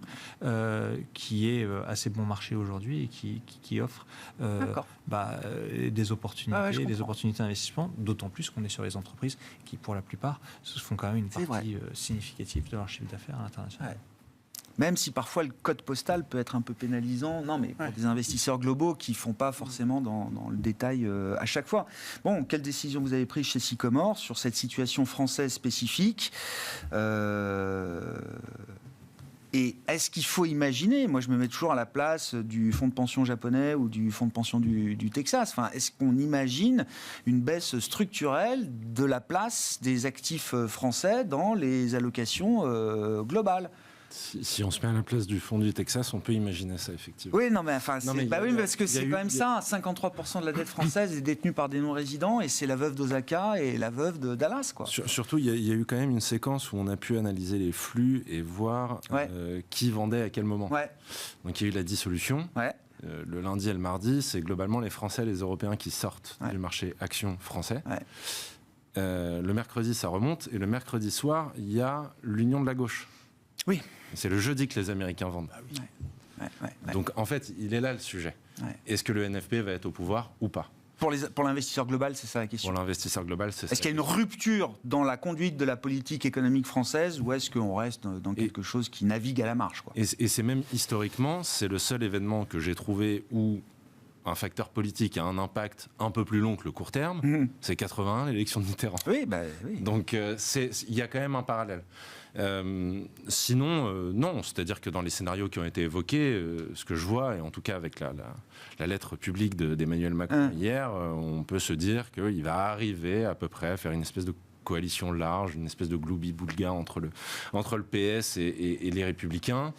qui est assez bon marché aujourd'hui et qui offre des opportunités d'investissement, d'autant plus qu'on est sur les entreprises qui, pour la plupart, se font quand même une partie significative de leur chiffre d'affaires à l'international. Même si parfois le code postal peut être un peu pénalisant, pour des investisseurs globaux qui ne font pas forcément dans le détail à chaque fois. Bon, quelle décision vous avez prise chez Sycomore sur cette situation française spécifique et est-ce qu'il faut imaginer, moi je me mets toujours à la place du fonds de pension japonais ou du fonds de pension du Texas, est-ce qu'on imagine une baisse structurelle de la place des actifs français dans les allocations globales? Si on se met à la place du fonds du Texas, on peut imaginer ça, effectivement. Oui, parce que c'est quand même ça, 53% de la dette française est détenue par des non-résidents, et c'est la veuve d'Osaka et la veuve de Dallas, quoi. Surtout, il y a eu quand même une séquence où on a pu analyser les flux et voir qui vendait à quel moment. Donc il y a eu la dissolution. Le lundi et le mardi, c'est globalement les Français et les Européens qui sortent du marché action français. Le mercredi, ça remonte, et le mercredi soir, il y a l'union de la gauche. Oui. C'est le jeudi que les Américains vendent. Donc en fait, il est là le sujet. Est-ce que le NFP va être au pouvoir ou pas? Pour l'investisseur global, c'est ça la question. Pour l'investisseur global, c'est ça. Est-ce qu'il y a une rupture dans la conduite de la politique économique française, ou est-ce qu'on reste dans quelque chose qui navigue à la marge, quoi? Et c'est même historiquement, c'est le seul événement que j'ai trouvé où un facteur politique a un impact un peu plus long que le court terme. C'est 81, l'élection de Mitterrand. Oui. Donc il y a quand même un parallèle. Sinon, non. C'est-à-dire que dans les scénarios qui ont été évoqués, ce que je vois, et en tout cas avec la lettre publique d'Emmanuel Macron hier, on peut se dire qu'il va arriver à peu près à faire une espèce de coalition large, une espèce de gloubi-boulga entre le PS et les Républicains,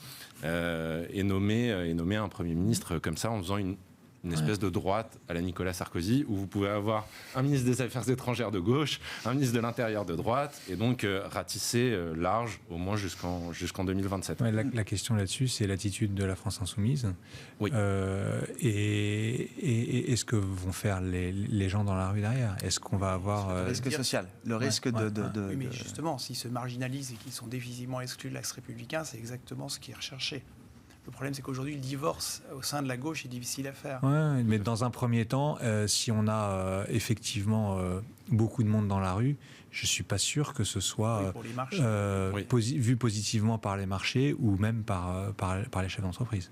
et nommer un Premier ministre comme ça en faisant une espèce de droite à la Nicolas Sarkozy, où vous pouvez avoir un ministre des Affaires étrangères de gauche, un ministre de l'Intérieur de droite, et donc ratisser large, au moins jusqu'en 2027. La question là-dessus, c'est l'attitude de la France insoumise. Oui. Et est-ce que vont faire les gens dans la rue derrière? Est-ce qu'on va avoir... Le risque social, le risque de... Oui, mais justement, s'ils se marginalisent et qu'ils sont définitivement exclus de l'axe républicain, c'est exactement ce qui est recherché. Le problème, c'est qu'aujourd'hui, le divorce au sein de la gauche est difficile à faire. Ouais, mais dans un premier temps, si on a effectivement beaucoup de monde dans la rue, je ne suis pas sûr que ce soit pour les marchés. vu positivement par les marchés ou même par les chefs d'entreprise.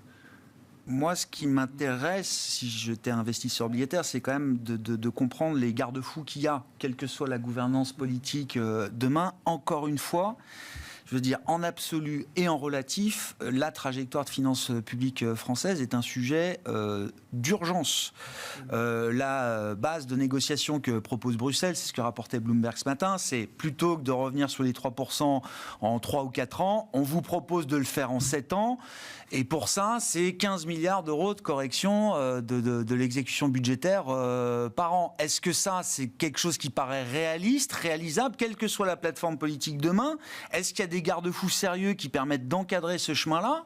Moi, ce qui m'intéresse, si j'étais investisseur obligataire, c'est quand même de comprendre les garde-fous qu'il y a, quelle que soit la gouvernance politique demain. Encore une fois, je veux dire, en absolu et en relatif, la trajectoire de finances publiques françaises est un sujet d'urgence. La base de négociation que propose Bruxelles, c'est ce que rapportait Bloomberg ce matin, c'est plutôt que de revenir sur les 3% en 3 ou 4 ans, on vous propose de le faire en 7 ans. Et pour ça, c'est 15 milliards d'euros de correction de l'exécution budgétaire par an. Est-ce que ça, c'est quelque chose qui paraît réaliste, réalisable, quelle que soit la plateforme politique demain? Est-ce qu'il y a des garde-fous sérieux qui permettent d'encadrer ce chemin-là?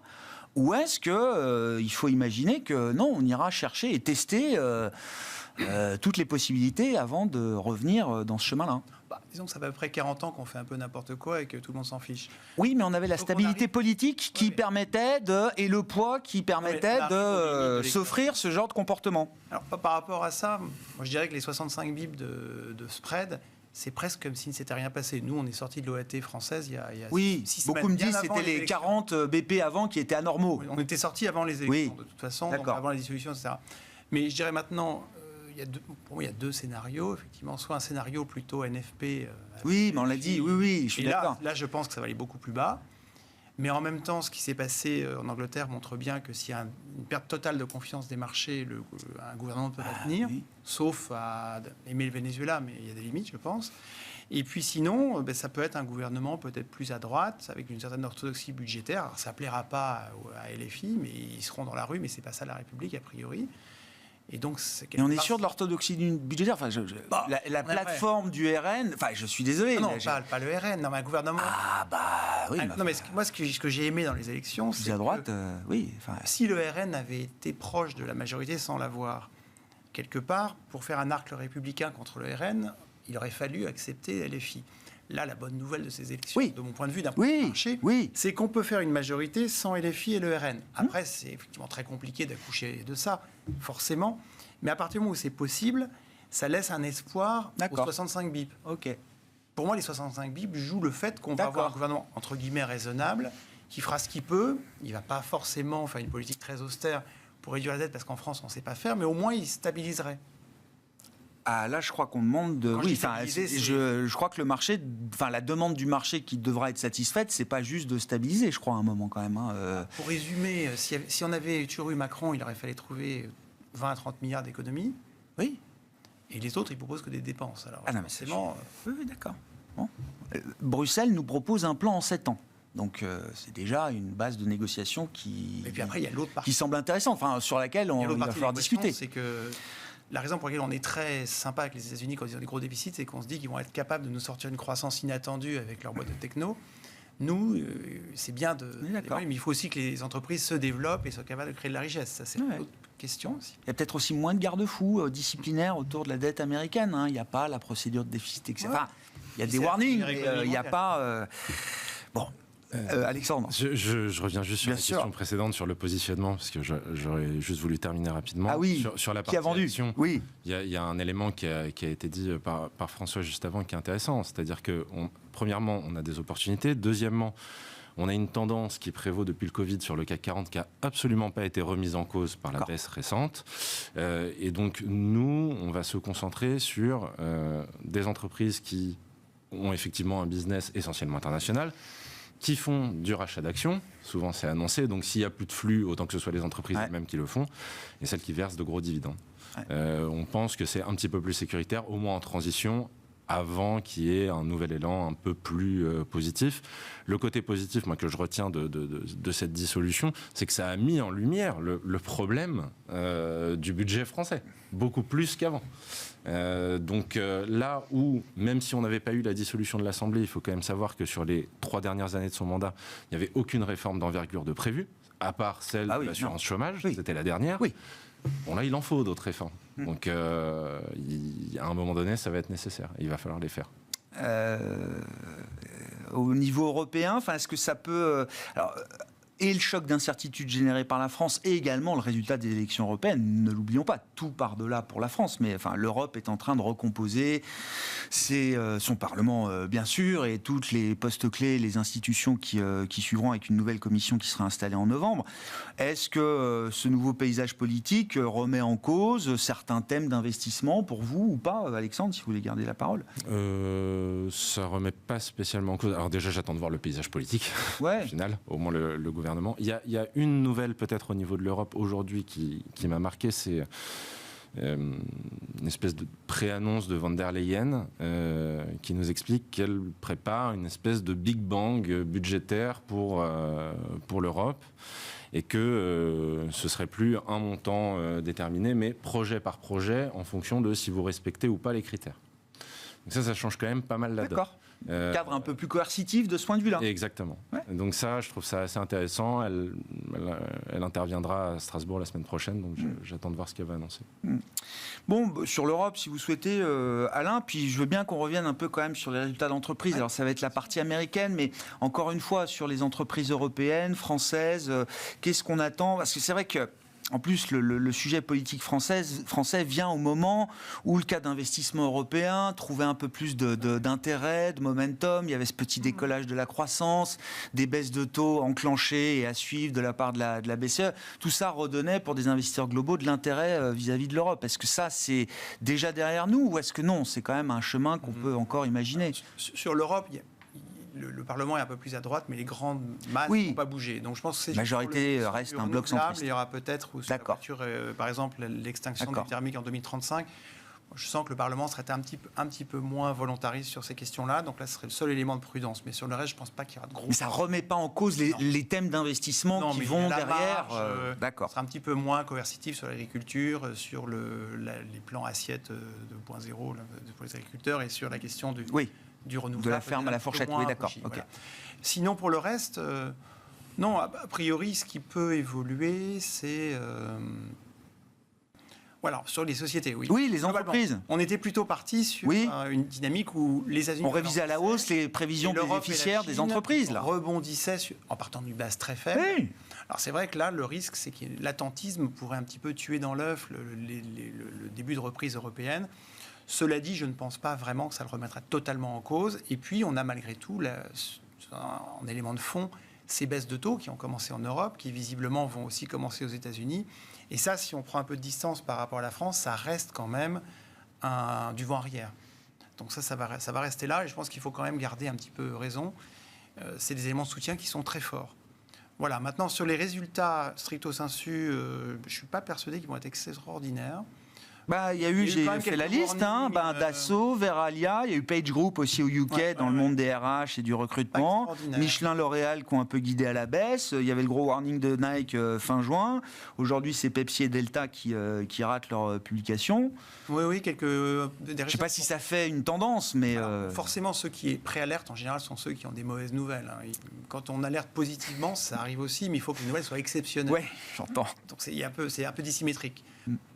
Ou est-ce qu'il faut imaginer que non, on ira chercher et tester toutes les possibilités avant de revenir dans ce chemin-là? Disons que ça fait à peu près 40 ans qu'on fait un peu n'importe quoi et que tout le monde s'en fiche. Oui, mais on avait la stabilité politique qui permettait et le poids qui permettait de s'offrir ce genre de comportement. Alors, par rapport à ça, moi je dirais que les 65 bips de spread, c'est presque comme s'il ne s'était rien passé. Nous, on est sorti de l'OAT française il y a oui, 6 semaines. Beaucoup me disent que c'était les 40 BP avant qui étaient anormaux. Oui, on était sorti avant les élections, de toute façon, donc avant les dissolutions, etc. Mais je dirais maintenant... Pour moi, il y a deux scénarios, effectivement. Soit un scénario plutôt NFP. Oui, mais on l'a dit, oui, je suis d'accord. Là, je pense que ça va aller beaucoup plus bas. Mais en même temps, ce qui s'est passé en Angleterre montre bien que s'il y a une perte totale de confiance des marchés, un gouvernement peut pas tenir, sauf à aimer le Venezuela, mais il y a des limites, je pense. Et puis sinon, ça peut être un gouvernement peut-être plus à droite, avec une certaine orthodoxie budgétaire. Alors, ça ne plaira pas à LFI, mais ils seront dans la rue, mais ce n'est pas ça la République, a priori. Et donc, on est sûr de l'orthodoxie budgétaire. Enfin, la plateforme du RN. Enfin, je suis désolé. Non, pas le RN. Non, mais un gouvernement. Oui. Non, mais moi, ce que j'ai aimé dans les élections, c'est à droite, oui. Si le RN avait été proche de la majorité sans l'avoir, quelque part, pour faire un arc républicain contre le RN, il aurait fallu accepter LFI. Là, la bonne nouvelle de ces élections, de mon point de vue, d'un point de vue marché, c'est qu'on peut faire une majorité sans LFI et le RN. Après, c'est effectivement très compliqué d'accoucher de ça, forcément. Mais à partir du moment où c'est possible, ça laisse un espoir aux 65 bips. Ok. Pour moi, les 65 bips jouent le fait qu'on va avoir un gouvernement, entre guillemets, raisonnable, qui fera ce qu'il peut. Il ne va pas forcément faire une politique très austère pour réduire la dette, parce qu'en France, on ne sait pas faire, mais au moins, il stabiliserait. Ah, là, je crois qu'on demande de. Oui, je crois que le marché, la demande du marché qui devra être satisfaite, c'est pas juste de stabiliser, je crois, à un moment quand même. Pour résumer, si on avait toujours eu Macron, il aurait fallu trouver 20 à 30 milliards d'économies. Oui. Et les autres, ils proposent que des dépenses. Alors, non, forcément. Oui, d'accord. Bon. Bruxelles nous propose un plan en 7 ans. Donc, c'est déjà une base de négociation qui semble intéressante, sur laquelle il va falloir discuter. C'est que la raison pour laquelle on est très sympa avec les États-Unis quand ils ont des gros déficits, c'est qu'on se dit qu'ils vont être capables de nous sortir une croissance inattendue avec leur boîte de techno. Nous, c'est bien mais il faut aussi que les entreprises se développent et soient capables de créer de la richesse. Ça, c'est une autre question aussi. Il y a peut-être aussi moins de garde-fous disciplinaires autour de la dette américaine. Il n'y a pas la procédure de déficit, etc. Il y a des warnings, mais il n'y a pas... Bon... Alexandre. Je reviens juste sur la question précédente sur le positionnement, parce que j'aurais juste voulu terminer rapidement. Ah oui, sur la qui a vendu action. Oui. Il y a un élément qui a été dit par François juste avant qui est intéressant, c'est-à-dire que premièrement, on a des opportunités. Deuxièmement, on a une tendance qui prévaut depuis le Covid sur le CAC 40 qui n'a absolument pas été remise en cause par la baisse récente. Et donc, nous, on va se concentrer sur des entreprises qui ont effectivement un business essentiellement international, qui font du rachat d'actions, souvent c'est annoncé, donc s'il n'y a plus de flux, autant que ce soit les entreprises elles-mêmes qui le font, et celles qui versent de gros dividendes. On pense que c'est un petit peu plus sécuritaire, au moins en transition, avant qu'il y ait un nouvel élan un peu plus positif. Le côté positif, moi, que je retiens de cette dissolution, c'est que ça a mis en lumière le problème du budget français, beaucoup plus qu'avant. Donc là où, même si on n'avait pas eu la dissolution de l'Assemblée, il faut quand même savoir que sur les 3 dernières années de son mandat, il n'y avait aucune réforme d'envergure de prévue, à part celle de l'assurance chômage, c'était la dernière. Oui. Bon, là, il en faut d'autres réformes. Donc, à un moment donné, ça va être nécessaire. Il va falloir les faire. Au niveau européen, est-ce que ça peut... et le choc d'incertitude généré par la France et également le résultat des élections européennes. Ne l'oublions pas, tout part de là pour la France, mais enfin, l'Europe est en train de recomposer son Parlement, bien sûr, et toutes les postes clés, les institutions qui suivront avec une nouvelle commission qui sera installée en novembre. Est-ce que ce nouveau paysage politique remet en cause certains thèmes d'investissement pour vous ou pas, Alexandre, si vous voulez garder la parole? Ça remet pas spécialement en cause. Alors déjà, j'attends de voir le paysage politique, Ouais. au final, au moins le gouvernement. Il y a une nouvelle peut-être au niveau de l'Europe aujourd'hui qui m'a marqué, c'est une espèce de pré-annonce de von der Leyen qui nous explique qu'elle prépare une espèce de Big Bang budgétaire pour l'Europe et que ce serait plus un montant déterminé, mais projet par projet en fonction de si vous respectez ou pas les critères. Donc ça change quand même pas mal la donne. D'accord. Cadre un peu plus coercitif de ce point de vue-là. Exactement. Ouais. Donc ça, je trouve ça assez intéressant. Elle interviendra à Strasbourg la semaine prochaine, donc j'attends de voir ce qu'elle va annoncer. Bon, sur l'Europe, si vous souhaitez, Alain, puis je veux bien qu'on revienne un peu quand même sur les résultats d'entreprise. Alors ça va être la partie américaine, mais encore une fois, sur les entreprises européennes, françaises, qu'est-ce qu'on attend? Parce que c'est vrai que en plus, le sujet politique français vient au moment où le cas d'investissement européen trouvait un peu plus d'intérêt, de momentum. Il y avait ce petit décollage de la croissance, des baisses de taux enclenchées et à suivre de la part de la BCE. Tout ça redonnait pour des investisseurs globaux de l'intérêt vis-à-vis de l'Europe. Est-ce que ça, c'est déjà derrière nous ou est-ce que non? C'est quand même un chemin qu'on peut encore imaginer. Sur l'Europe, le Parlement est un peu plus à droite, mais les grandes masses n'ont pas bougé. Donc je pense que c'est la majorité reste un bloc centriste. Il y aura peut-être, sur la voiture, par exemple, l'extinction du thermique en 2035. Je sens que le Parlement serait un petit peu moins volontariste sur ces questions-là. Donc là, ce serait le seul élément de prudence. Mais sur le reste, je ne pense pas qu'il y aura de gros... Mais ça ne remet pas en cause les thèmes d'investissement qui vont derrière. D'accord. Ce sera un petit peu moins coercitif sur l'agriculture, sur les plans assiettes 2.0 pour les agriculteurs et sur la question du renouvelable. De la ferme à la fourchette, oui, d'accord. Okay. Voilà. Sinon, pour le reste, non, a priori, ce qui peut évoluer, c'est... Voilà, sur les sociétés, oui. Oui, les entreprises. On était plutôt parti sur une dynamique où les États-Unis... On révisait à la hausse les prévisions bénéficiaires des entreprises, là. Rebondissaient en partant d'une base très faible. Oui. Alors c'est vrai que là, le risque, c'est que l'attentisme pourrait un petit peu tuer dans l'œuf le début de reprise européenne. Cela dit, je ne pense pas vraiment que ça le remettra totalement en cause. Et puis, on a malgré tout, en élément de fond, ces baisses de taux qui ont commencé en Europe, qui visiblement vont aussi commencer aux États-Unis. Et ça, si on prend un peu de distance par rapport à la France, ça reste quand même du vent arrière. Donc ça va rester là. Et je pense qu'il faut quand même garder un petit peu raison. C'est des éléments de soutien qui sont très forts. Voilà. Maintenant, sur les résultats stricto sensu, je ne suis pas persuadé qu'ils vont être extraordinaires. Il y a eu, j'ai fait la liste, Dassault, Veralia, il y a eu PageGroup aussi au UK dans le monde des RH et du recrutement, Michelin, L'Oréal qui ont un peu guidé à la baisse, il y avait le gros warning de Nike fin juin, aujourd'hui c'est Pepsi et Delta qui ratent leur publication. Oui, quelques... Je ne sais pas si ça fait une tendance, mais... Forcément, ceux qui préalertent en général sont ceux qui ont des mauvaises nouvelles. Quand on alerte positivement, ça arrive aussi, mais il faut que les nouvelles soient exceptionnelles. Oui, j'entends. Donc c'est un peu dissymétrique.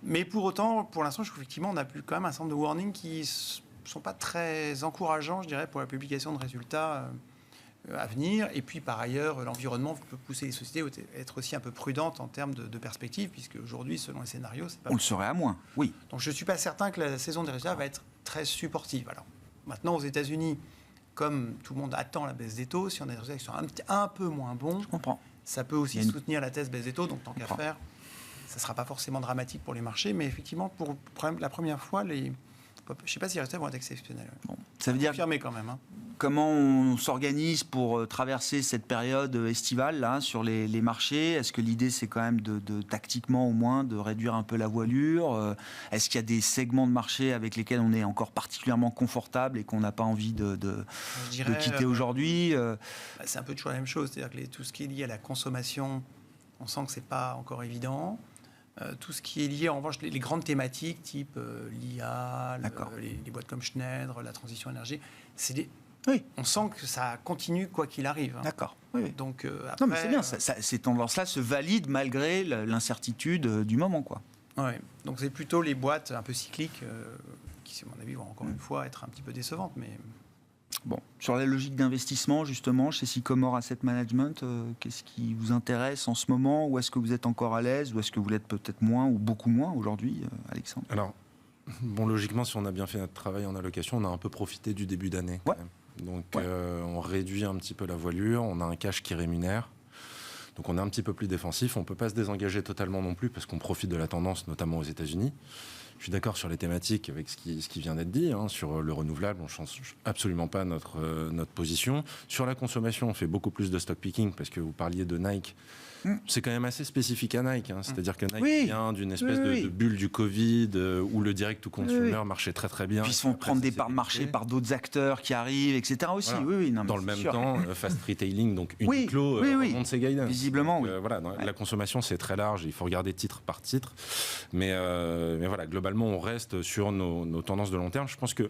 Mais pour autant, pour l'instant, je trouve effectivement on a plus quand même un certain nombre de warnings qui ne sont pas très encourageants, je dirais, pour la publication de résultats à venir. Et puis, par ailleurs, l'environnement peut pousser les sociétés à être aussi un peu prudentes en termes de perspective, puisque aujourd'hui, selon les scénarios, c'est pas... On le saurait à moins, oui. Donc, je ne suis pas certain que la saison des résultats va être très supportive. Alors, maintenant, aux États-Unis, comme tout le monde attend la baisse des taux, si on a des résultats qui sont un peu moins bons, je comprends. Ça peut aussi soutenir la thèse baisse des taux, donc tant qu'à faire... Ça ne sera pas forcément dramatique pour les marchés, mais effectivement, pour la première fois, je ne sais pas si les résultats vont être exceptionnels. Bon, ça veut dire confirmé quand même. Comment on s'organise pour traverser cette période estivale là, sur les marchés? Est-ce que l'idée, c'est quand même tactiquement au moins, de réduire un peu la voilure? Est-ce qu'il y a des segments de marché avec lesquels on est encore particulièrement confortable et qu'on n'a pas envie de quitter aujourd'hui? C'est un peu toujours la même chose. C'est-à-dire que tout ce qui est lié à la consommation, on sent que ce n'est pas encore évident. Tout ce qui est lié, en revanche, les grandes thématiques, type l'IA, les boîtes comme Schneider, la transition énergétique, on sent que ça continue quoi qu'il arrive. D'accord. Oui. Donc, après, non, mais c'est bien, ces tendances-là se valident malgré l'incertitude du moment, quoi. Oui, donc c'est plutôt les boîtes un peu cycliques qui, à mon avis, vont encore une fois être un petit peu décevantes. Mais... Bon, sur la logique d'investissement, justement, chez Sycomore Asset Management, qu'est-ce qui vous intéresse en ce moment? Ou est-ce que vous êtes encore à l'aise? Ou est-ce que vous l'êtes peut-être moins ou beaucoup moins aujourd'hui, Alexandre? Alors, bon, logiquement, si on a bien fait notre travail en allocation, on a un peu profité du début d'année. Ouais. Donc, on réduit un petit peu la voilure, on a un cash qui rémunère. Donc, on est un petit peu plus défensif. On ne peut pas se désengager totalement non plus parce qu'on profite de la tendance, notamment aux États-Unis. Je suis d'accord sur les thématiques avec ce qui vient d'être dit. Sur le renouvelable, on ne change absolument pas notre position. Sur la consommation, on fait beaucoup plus de stock picking parce que vous parliez de Nike. C'est quand même assez spécifique à Nike. C'est-à-dire que Nike vient d'une espèce de bulle du Covid où le direct-to-consumer marchait très très bien. Puis ils se font prendre des parts de marché par d'autres acteurs qui arrivent, etc. aussi. Voilà. Non, dans le même temps, fast retailing, donc Uniqlo remonte ses guidances. Visiblement, donc, la consommation, c'est très large. Il faut regarder titre par titre. Mais voilà, globalement, on reste sur nos tendances de long terme. Je pense que,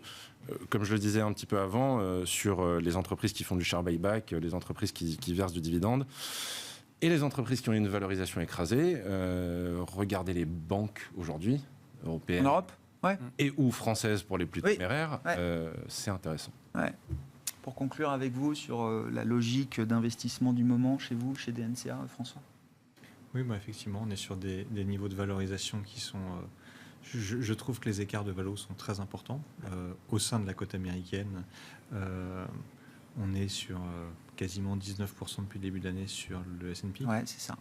comme je le disais un petit peu avant, sur les entreprises qui font du share buyback, les entreprises qui versent du dividende, et les entreprises qui ont une valorisation écrasée, regardez les banques aujourd'hui, européennes. En Europe, et ou françaises pour les plus téméraires, c'est intéressant. Ouais. Pour conclure avec vous sur la logique d'investissement du moment chez vous, chez DNCA, François? Oui, effectivement, on est sur des niveaux de valorisation qui sont... Je trouve que les écarts de valo sont très importants. Au sein de la côte américaine, on est sur quasiment 19% depuis le début d'année sur le S&P. Ouais, c'est ça.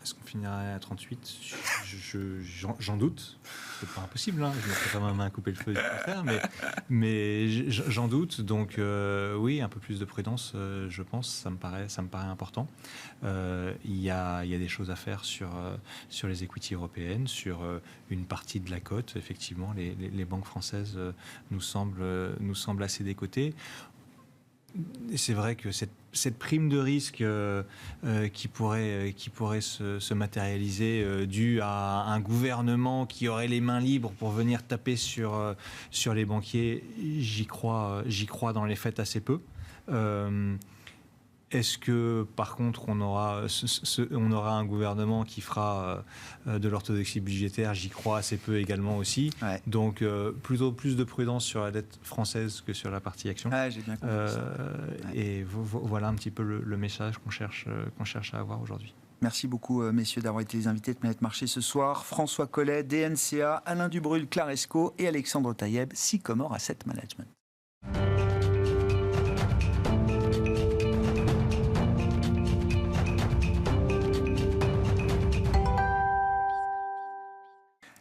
Est-ce qu'on finirait à 38? J'en doute. C'est pas impossible, je me ferai pas ma main à couper le feu du contraire, mais j'en doute. Donc oui, un peu plus de prudence, je pense, ça me paraît important. Il y a des choses à faire sur les equities européennes, sur une partie de la cote. Effectivement, les banques françaises nous semblent assez décotées. Et c'est vrai que cette prime de risque qui pourrait se matérialiser due à un gouvernement qui aurait les mains libres pour venir taper sur les banquiers, j'y crois dans les faits assez peu. Est-ce que, par contre, on aura un gouvernement qui fera de l'orthodoxie budgétaire? J'y crois assez peu également aussi. Ouais. Donc, plutôt plus de prudence sur la dette française que sur la partie action. J'ai bien compris ça. Et voilà un petit peu le message qu'on cherche à avoir aujourd'hui. Merci beaucoup, messieurs, d'avoir été les invités de Planète Marché ce soir. François Collet, DNCA, Alain Dubrul, Claresco et Alexandre Taïeb, Sycomore Asset Management.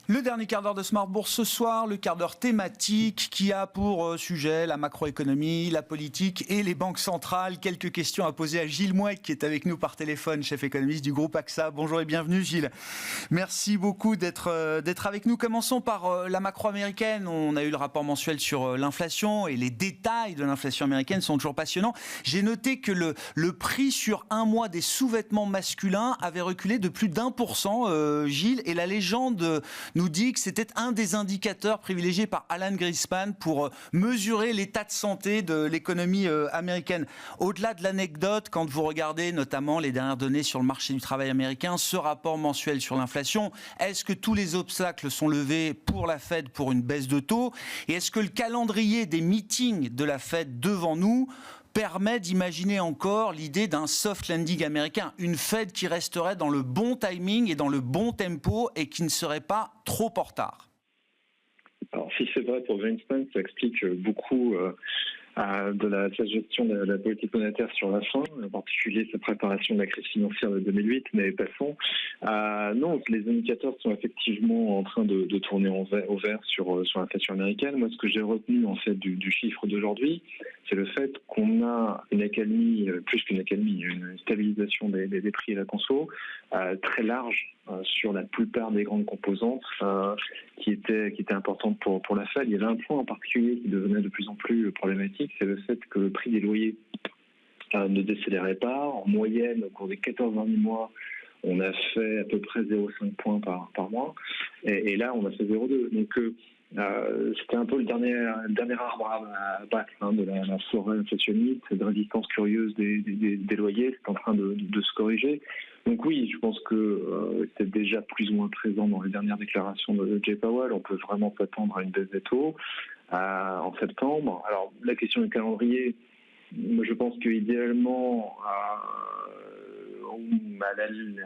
Le dernier quart d'heure de Smart Bourse ce soir, le quart d'heure thématique qui a pour sujet la macroéconomie, la politique et les banques centrales. Quelques questions à poser à Gilles Mouek qui est avec nous par téléphone, chef économiste du groupe AXA. Bonjour et bienvenue Gilles. Merci beaucoup d'être avec nous. Commençons par la macro américaine. On a eu le rapport mensuel sur l'inflation et les détails de l'inflation américaine sont toujours passionnants. J'ai noté que le prix sur un mois des sous-vêtements masculins avait reculé de plus d'1%, Gilles, et la légende nous dit que c'était un des indicateurs privilégiés par Alan Greenspan pour mesurer l'état de santé de l'économie américaine. Au-delà de l'anecdote, quand vous regardez notamment les dernières données sur le marché du travail américain, ce rapport mensuel sur l'inflation, est-ce que tous les obstacles sont levés pour la Fed pour une baisse de taux? Et est-ce que le calendrier des meetings de la Fed devant nous permet d'imaginer encore l'idée d'un soft landing américain, une Fed qui resterait dans le bon timing et dans le bon tempo et qui ne serait pas trop en retard? Alors si c'est vrai pour Greenspan, ça explique beaucoup de sa gestion de la politique monétaire sur la fin, en particulier sa préparation de la crise financière de 2008, mais passons. Non, les indicateurs sont effectivement en train de tourner au vert sur l'inflation américaine. Moi, ce que j'ai retenu en fait du chiffre d'aujourd'hui, c'est le fait qu'on a une accalmie, plus qu'une accalmie, une stabilisation des prix à la conso très large sur la plupart des grandes composantes qui étaient importantes pour la Fed. Il y avait un point en particulier qui devenait de plus en plus problématique, c'est le fait que le prix des loyers ne décélérait pas. En moyenne, au cours des 14 derniers mois, on a fait à peu près 0,5 points par mois. Et là, on a fait 0,2. Donc, c'était un peu le dernier arbre à battre de la forêt inflationniste, de résistance curieuse des loyers. C'est en train de se corriger. Donc oui, je pense que c'est déjà plus ou moins présent dans les dernières déclarations de Jay Powell. On peut vraiment s'attendre à une baisse des taux en septembre. Alors la question du calendrier, moi je pense qu'idéalement,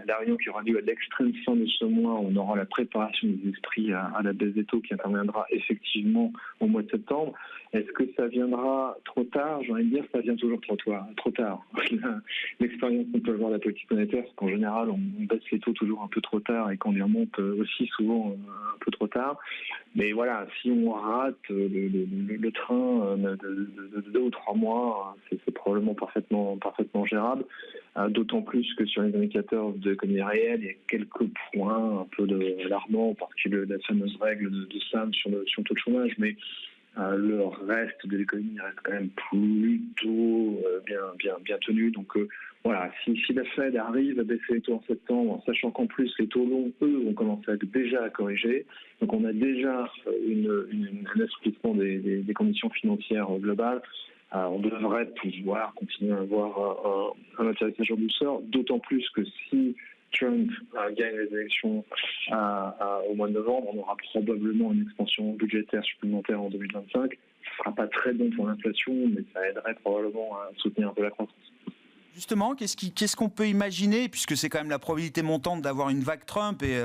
la réunion qui aura lieu à l'extrême fin de ce mois, on aura la préparation des esprits à la baisse des taux qui interviendra effectivement au mois de septembre. Est-ce que ça viendra trop tard? J'ai envie de dire que ça vient toujours trop tard. L'expérience qu'on peut avoir de la politique monétaire, c'est qu'en général, on baisse les taux toujours un peu trop tard et qu'on les remonte aussi souvent un peu trop tard. Mais voilà, si on rate le train de 2 ou 3 mois, c'est probablement parfaitement gérable. D'autant plus que sur les indicateurs de l'économie réelle, il y a quelques points un peu alarmants, en particulier la fameuse règle de SAM sur le taux de chômage, mais le reste de l'économie reste quand même plutôt bien tenu. Donc voilà, si la Fed arrive à baisser les taux en septembre, sachant qu'en plus les taux longs, eux, vont commencer déjà à corriger, donc on a déjà un assouplissement des conditions financières globales. On devrait pouvoir continuer à avoir un atterrissage en douceur, d'autant plus que si Trump gagne les élections au mois de novembre, on aura probablement une expansion budgétaire supplémentaire en 2025. Ce ne sera pas très bon pour l'inflation, mais ça aiderait probablement à soutenir un peu la croissance. Justement, qu'est-ce qu'on peut imaginer, puisque c'est quand même la probabilité montante d'avoir une vague Trump, et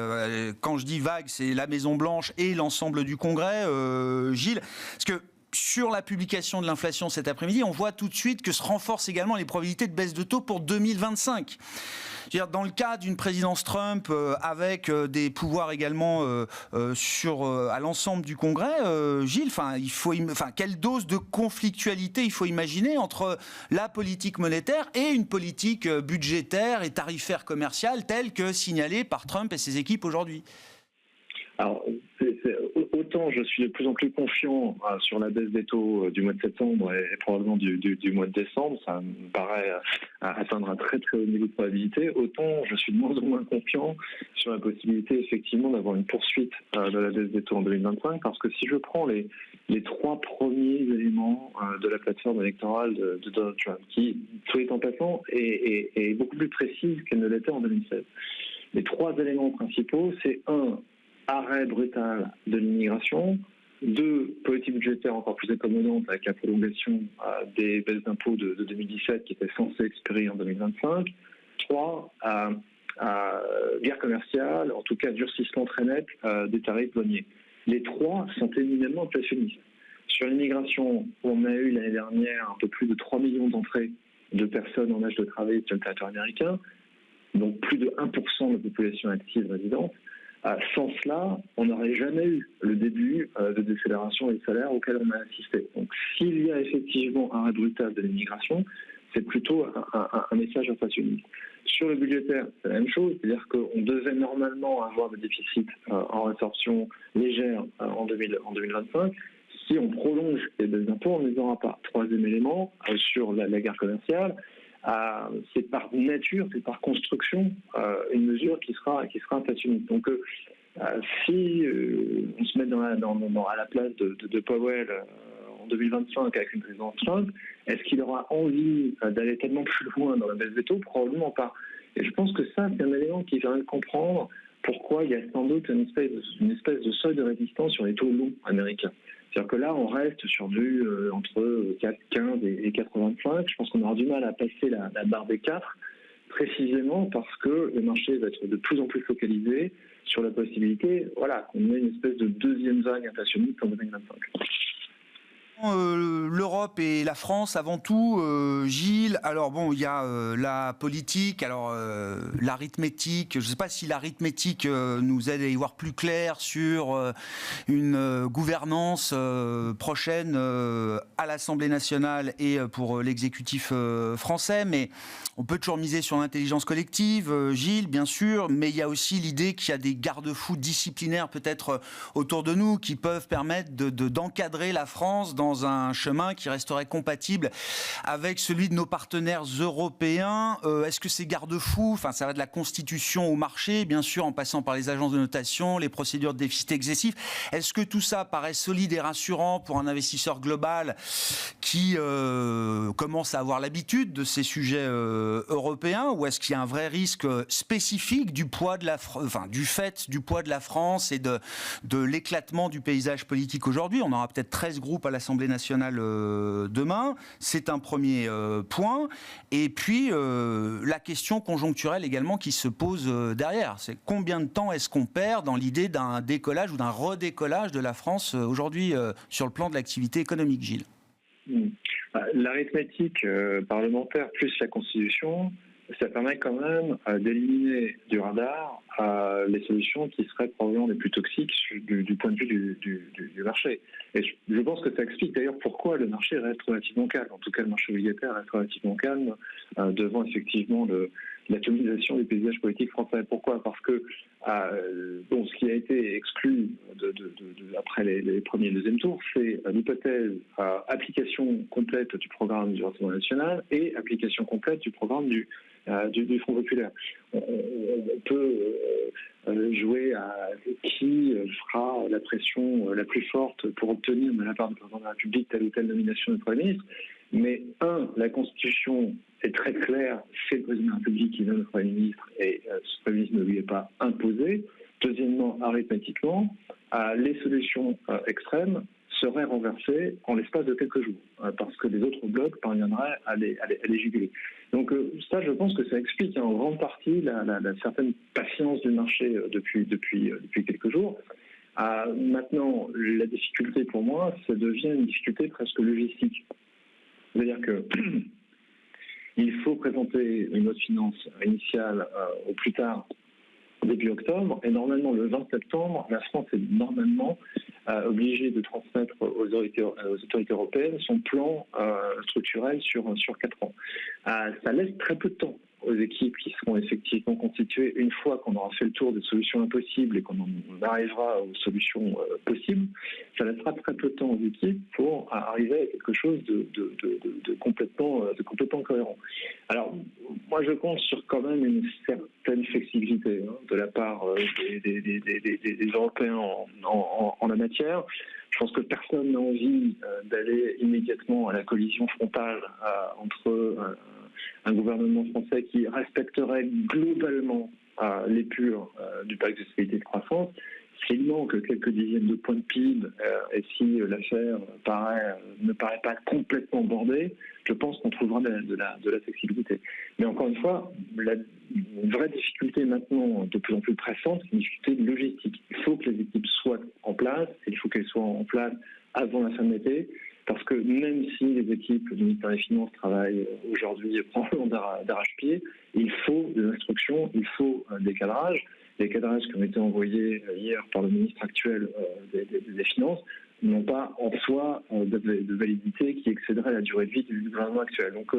quand je dis vague, c'est la Maison-Blanche et l'ensemble du Congrès, Gilles, parce que sur la publication de l'inflation cet après-midi, on voit tout de suite que se renforcent également les probabilités de baisse de taux pour 2025. C'est-à-dire, dans le cas d'une présidence Trump avec des pouvoirs également à l'ensemble du Congrès, Gilles, quelle dose de conflictualité il faut imaginer entre la politique monétaire et une politique budgétaire et tarifaire commerciale telle que signalée par Trump et ses équipes aujourd'hui? Alors, autant je suis de plus en plus confiant sur la baisse des taux du mois de septembre et probablement du mois de décembre, ça me paraît atteindre un très très haut niveau de probabilité, autant je suis de moins en moins confiant sur la possibilité effectivement d'avoir une poursuite de la baisse des taux en 2025, parce que si je prends les 3 premiers éléments de la plateforme électorale de Donald Trump, qui, soit étant passant, est beaucoup plus précise qu'elle ne l'était en 2016. Les 3 éléments principaux, c'est 1, arrêt brutal de l'immigration, 2, politique budgétaire encore plus accommodante avec la prolongation des baisses d'impôts de 2017 qui étaient censées expirer en 2025, 3, guerre commerciale, en tout cas durcissement très net des tarifs douaniers. Les 3 sont éminemment inflationnistes. Sur l'immigration, on a eu l'année dernière un peu plus de 3 millions d'entrées de personnes en âge de travailler sur le territoire américain, donc plus de 1% de la population active résidente. Sans cela, on n'aurait jamais eu le début de décélération des salaires auquel on a assisté. Donc s'il y a effectivement un arrêt brutal de l'immigration, c'est plutôt un message inflationniste. Sur le budgétaire, c'est la même chose, c'est-à-dire qu'on devait normalement avoir des déficits en résorption légère en 2025. Si on prolonge les baisses d'impôts, on ne les aura pas. 3e élément, sur la guerre commerciale, c'est par nature, c'est par construction une mesure qui sera inflationniste. Donc si on se met à la place de Powell en 2025 avec une présidence Trump, est-ce qu'il aura envie d'aller tellement plus loin dans la baisse des taux? Probablement pas. Et je pense que ça, c'est un élément qui permet de comprendre pourquoi il y a sans doute une espèce de seuil de résistance sur les taux longs américains. C'est-à-dire que là, on reste sur entre 4,15 et 4,25. Je pense qu'on aura du mal à passer la barre des 4, précisément parce que le marché va être de plus en plus focalisé sur la possibilité qu'on ait une espèce de deuxième vague inflationniste en 2025. L'Europe et la France avant tout, Gilles. Alors bon, il y a la politique, alors l'arithmétique. Je ne sais pas si l'arithmétique nous aide à y voir plus clair sur une gouvernance prochaine à l'Assemblée nationale et pour l'exécutif français, mais on peut toujours miser sur l'intelligence collective, Gilles, bien sûr, mais il y a aussi l'idée qu'il y a des garde-fous disciplinaires peut-être autour de nous qui peuvent permettre d'encadrer la France dans un chemin qui resterait compatible avec celui de nos partenaires européens. Est-ce que ces garde-fous, ça va de la constitution au marché, bien sûr, en passant par les agences de notation, les procédures de déficit excessif, est-ce que tout ça paraît solide et rassurant pour un investisseur global qui qui commence à avoir l'habitude de ces sujets européens, ou est-ce qu'il y a un vrai risque spécifique du poids de du fait du poids de la France et de l'éclatement du paysage politique aujourd'hui? On aura peut-être 13 groupes à l'Assemblée nationale demain. C'est un premier point. Et puis, la question conjoncturelle également qui se pose derrière. C'est combien de temps est-ce qu'on perd dans l'idée d'un décollage ou d'un redécollage de la France aujourd'hui sur le plan de l'activité économique, Gilles? L'arithmétique parlementaire plus la Constitution, ça permet quand même d'éliminer du radar les solutions qui seraient probablement les plus toxiques du point de vue du marché. Et je pense que ça explique d'ailleurs pourquoi le marché reste relativement calme. En tout cas, le marché obligataire reste relativement calme devant effectivement l'atomisation du paysage politique français. Pourquoi? Parce que ce qui a été exclu après les premiers et deuxième tours, c'est l'hypothèse application complète du programme du Rassemblement national et application complète du programme du Front populaire. On peut jouer à qui fera la pression la plus forte pour obtenir de la part du président de la République telle ou telle nomination de Premier ministre. Mais la Constitution est très claire, c'est le président de la République qui nomme le Premier ministre et ce Premier ministre ne lui est pas imposé. Deuxièmement, arithmétiquement, les solutions extrêmes seraient renversées en l'espace de quelques jours, parce que les autres blocs parviendraient à les juguler. Donc ça, je pense que ça explique en grande partie la certaine patience du marché depuis quelques jours. Maintenant, la difficulté pour moi, ça devient une difficulté presque logistique. C'est-à-dire que il faut présenter une loi de finances initiale au plus tard début octobre, et normalement le 20 septembre, la France est normalement obligée de transmettre aux autorités européennes son plan structurel sur 4 ans. Ça laisse très peu de temps aux équipes qui seront effectivement constituées une fois qu'on aura fait le tour des solutions impossibles et qu'on arrivera aux solutions possibles. Ça laissera très peu de temps aux équipes pour arriver à quelque chose de complètement cohérent. Alors, moi, je compte sur quand même une certaine flexibilité de la part des Européens en la matière. Je pense que personne n'a envie d'aller immédiatement à la collision frontale entre un gouvernement français qui respecterait globalement l'épure du pacte de stabilité et de croissance. S'il manque quelques dizaines de points de PIB et si l'affaire ne paraît pas complètement bordée, je pense qu'on trouvera de la flexibilité. Mais encore une fois, une vraie difficulté maintenant de plus en plus pressante, c'est une difficulté logistique. Il faut que les équipes soient en place, et il faut qu'elles soient en place avant la fin de l'été, parce que même si les équipes du ministère des Finances travaillent aujourd'hui probablement d'arrache-pied, il faut de l'instruction, il faut des cadrages. Les cadrages qui ont été envoyés hier par le ministre actuel des Finances n'ont pas en soi de validité qui excéderait la durée de vie du gouvernement actuel. Donc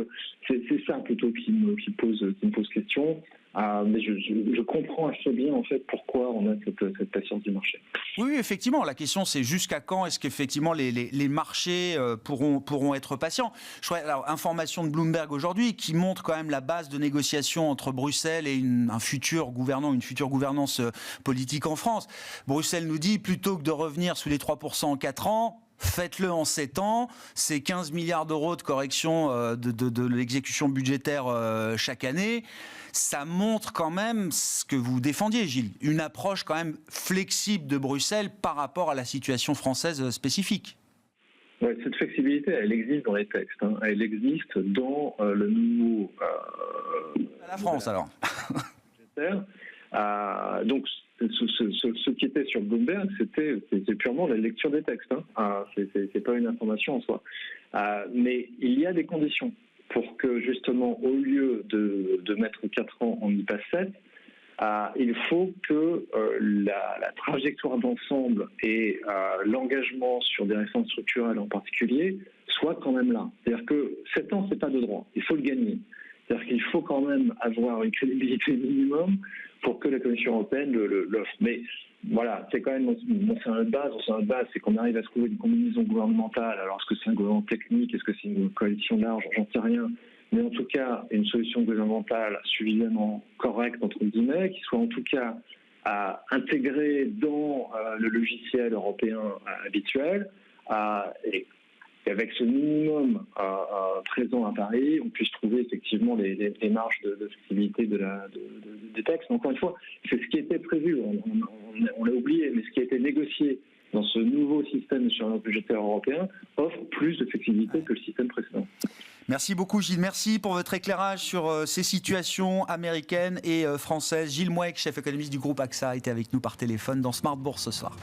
c'est ça plutôt qui me pose question. Mais je comprends assez bien en fait pourquoi on a cette patience du marché. Oui, effectivement. La question c'est jusqu'à quand est-ce qu'effectivement les marchés pourront être patients. Alors, information de Bloomberg aujourd'hui qui montre quand même la base de négociation entre Bruxelles et une future gouvernance politique en France. Bruxelles nous dit plutôt que de revenir sous les 3% en 4 ans, faites-le en 7 ans, c'est 15 milliards d'euros de correction de l'exécution budgétaire chaque année. Ça montre quand même ce que vous défendiez, Gilles, une approche quand même flexible de Bruxelles par rapport à la situation française spécifique. Oui, cette flexibilité, elle existe dans les textes. Elle existe dans le nouveau... à la France, alors. Donc, ce qui était sur Bloomberg, c'était purement la lecture des textes. C'est pas une information en soi. Mais il y a des conditions pour que, justement, au lieu de mettre 4 ans, on y passe 7. Il faut que la trajectoire d'ensemble et l'engagement sur des réformes structurelles en particulier soient quand même là. C'est-à-dire que 7 ans, c'est pas de droit. Il faut le gagner. C'est-à-dire qu'il faut quand même avoir une crédibilité minimum pour que la Commission européenne l'offre. Mais voilà, c'est quand même mon scénario de base. Mon scénario de base, c'est qu'on arrive à trouver une combinaison gouvernementale. Alors, est-ce que c'est un gouvernement technique? Est-ce que c'est une coalition large? J'en sais rien. Mais en tout cas, une solution gouvernementale suffisamment correcte, entre guillemets, qui soit en tout cas intégrée dans le logiciel européen habituel. Et et avec ce minimum présent à Paris, on puisse trouver effectivement les marges de flexibilité des textes. Encore une fois, c'est ce qui était prévu, on l'a oublié, mais ce qui a été négocié dans ce nouveau système de surveillance budgétaire européen offre plus de flexibilité que le système précédent. Merci beaucoup Gilles, merci pour votre éclairage sur ces situations américaines et françaises. Gilles Mouek, chef économiste du groupe AXA, était avec nous par téléphone dans Smart Bourse ce soir.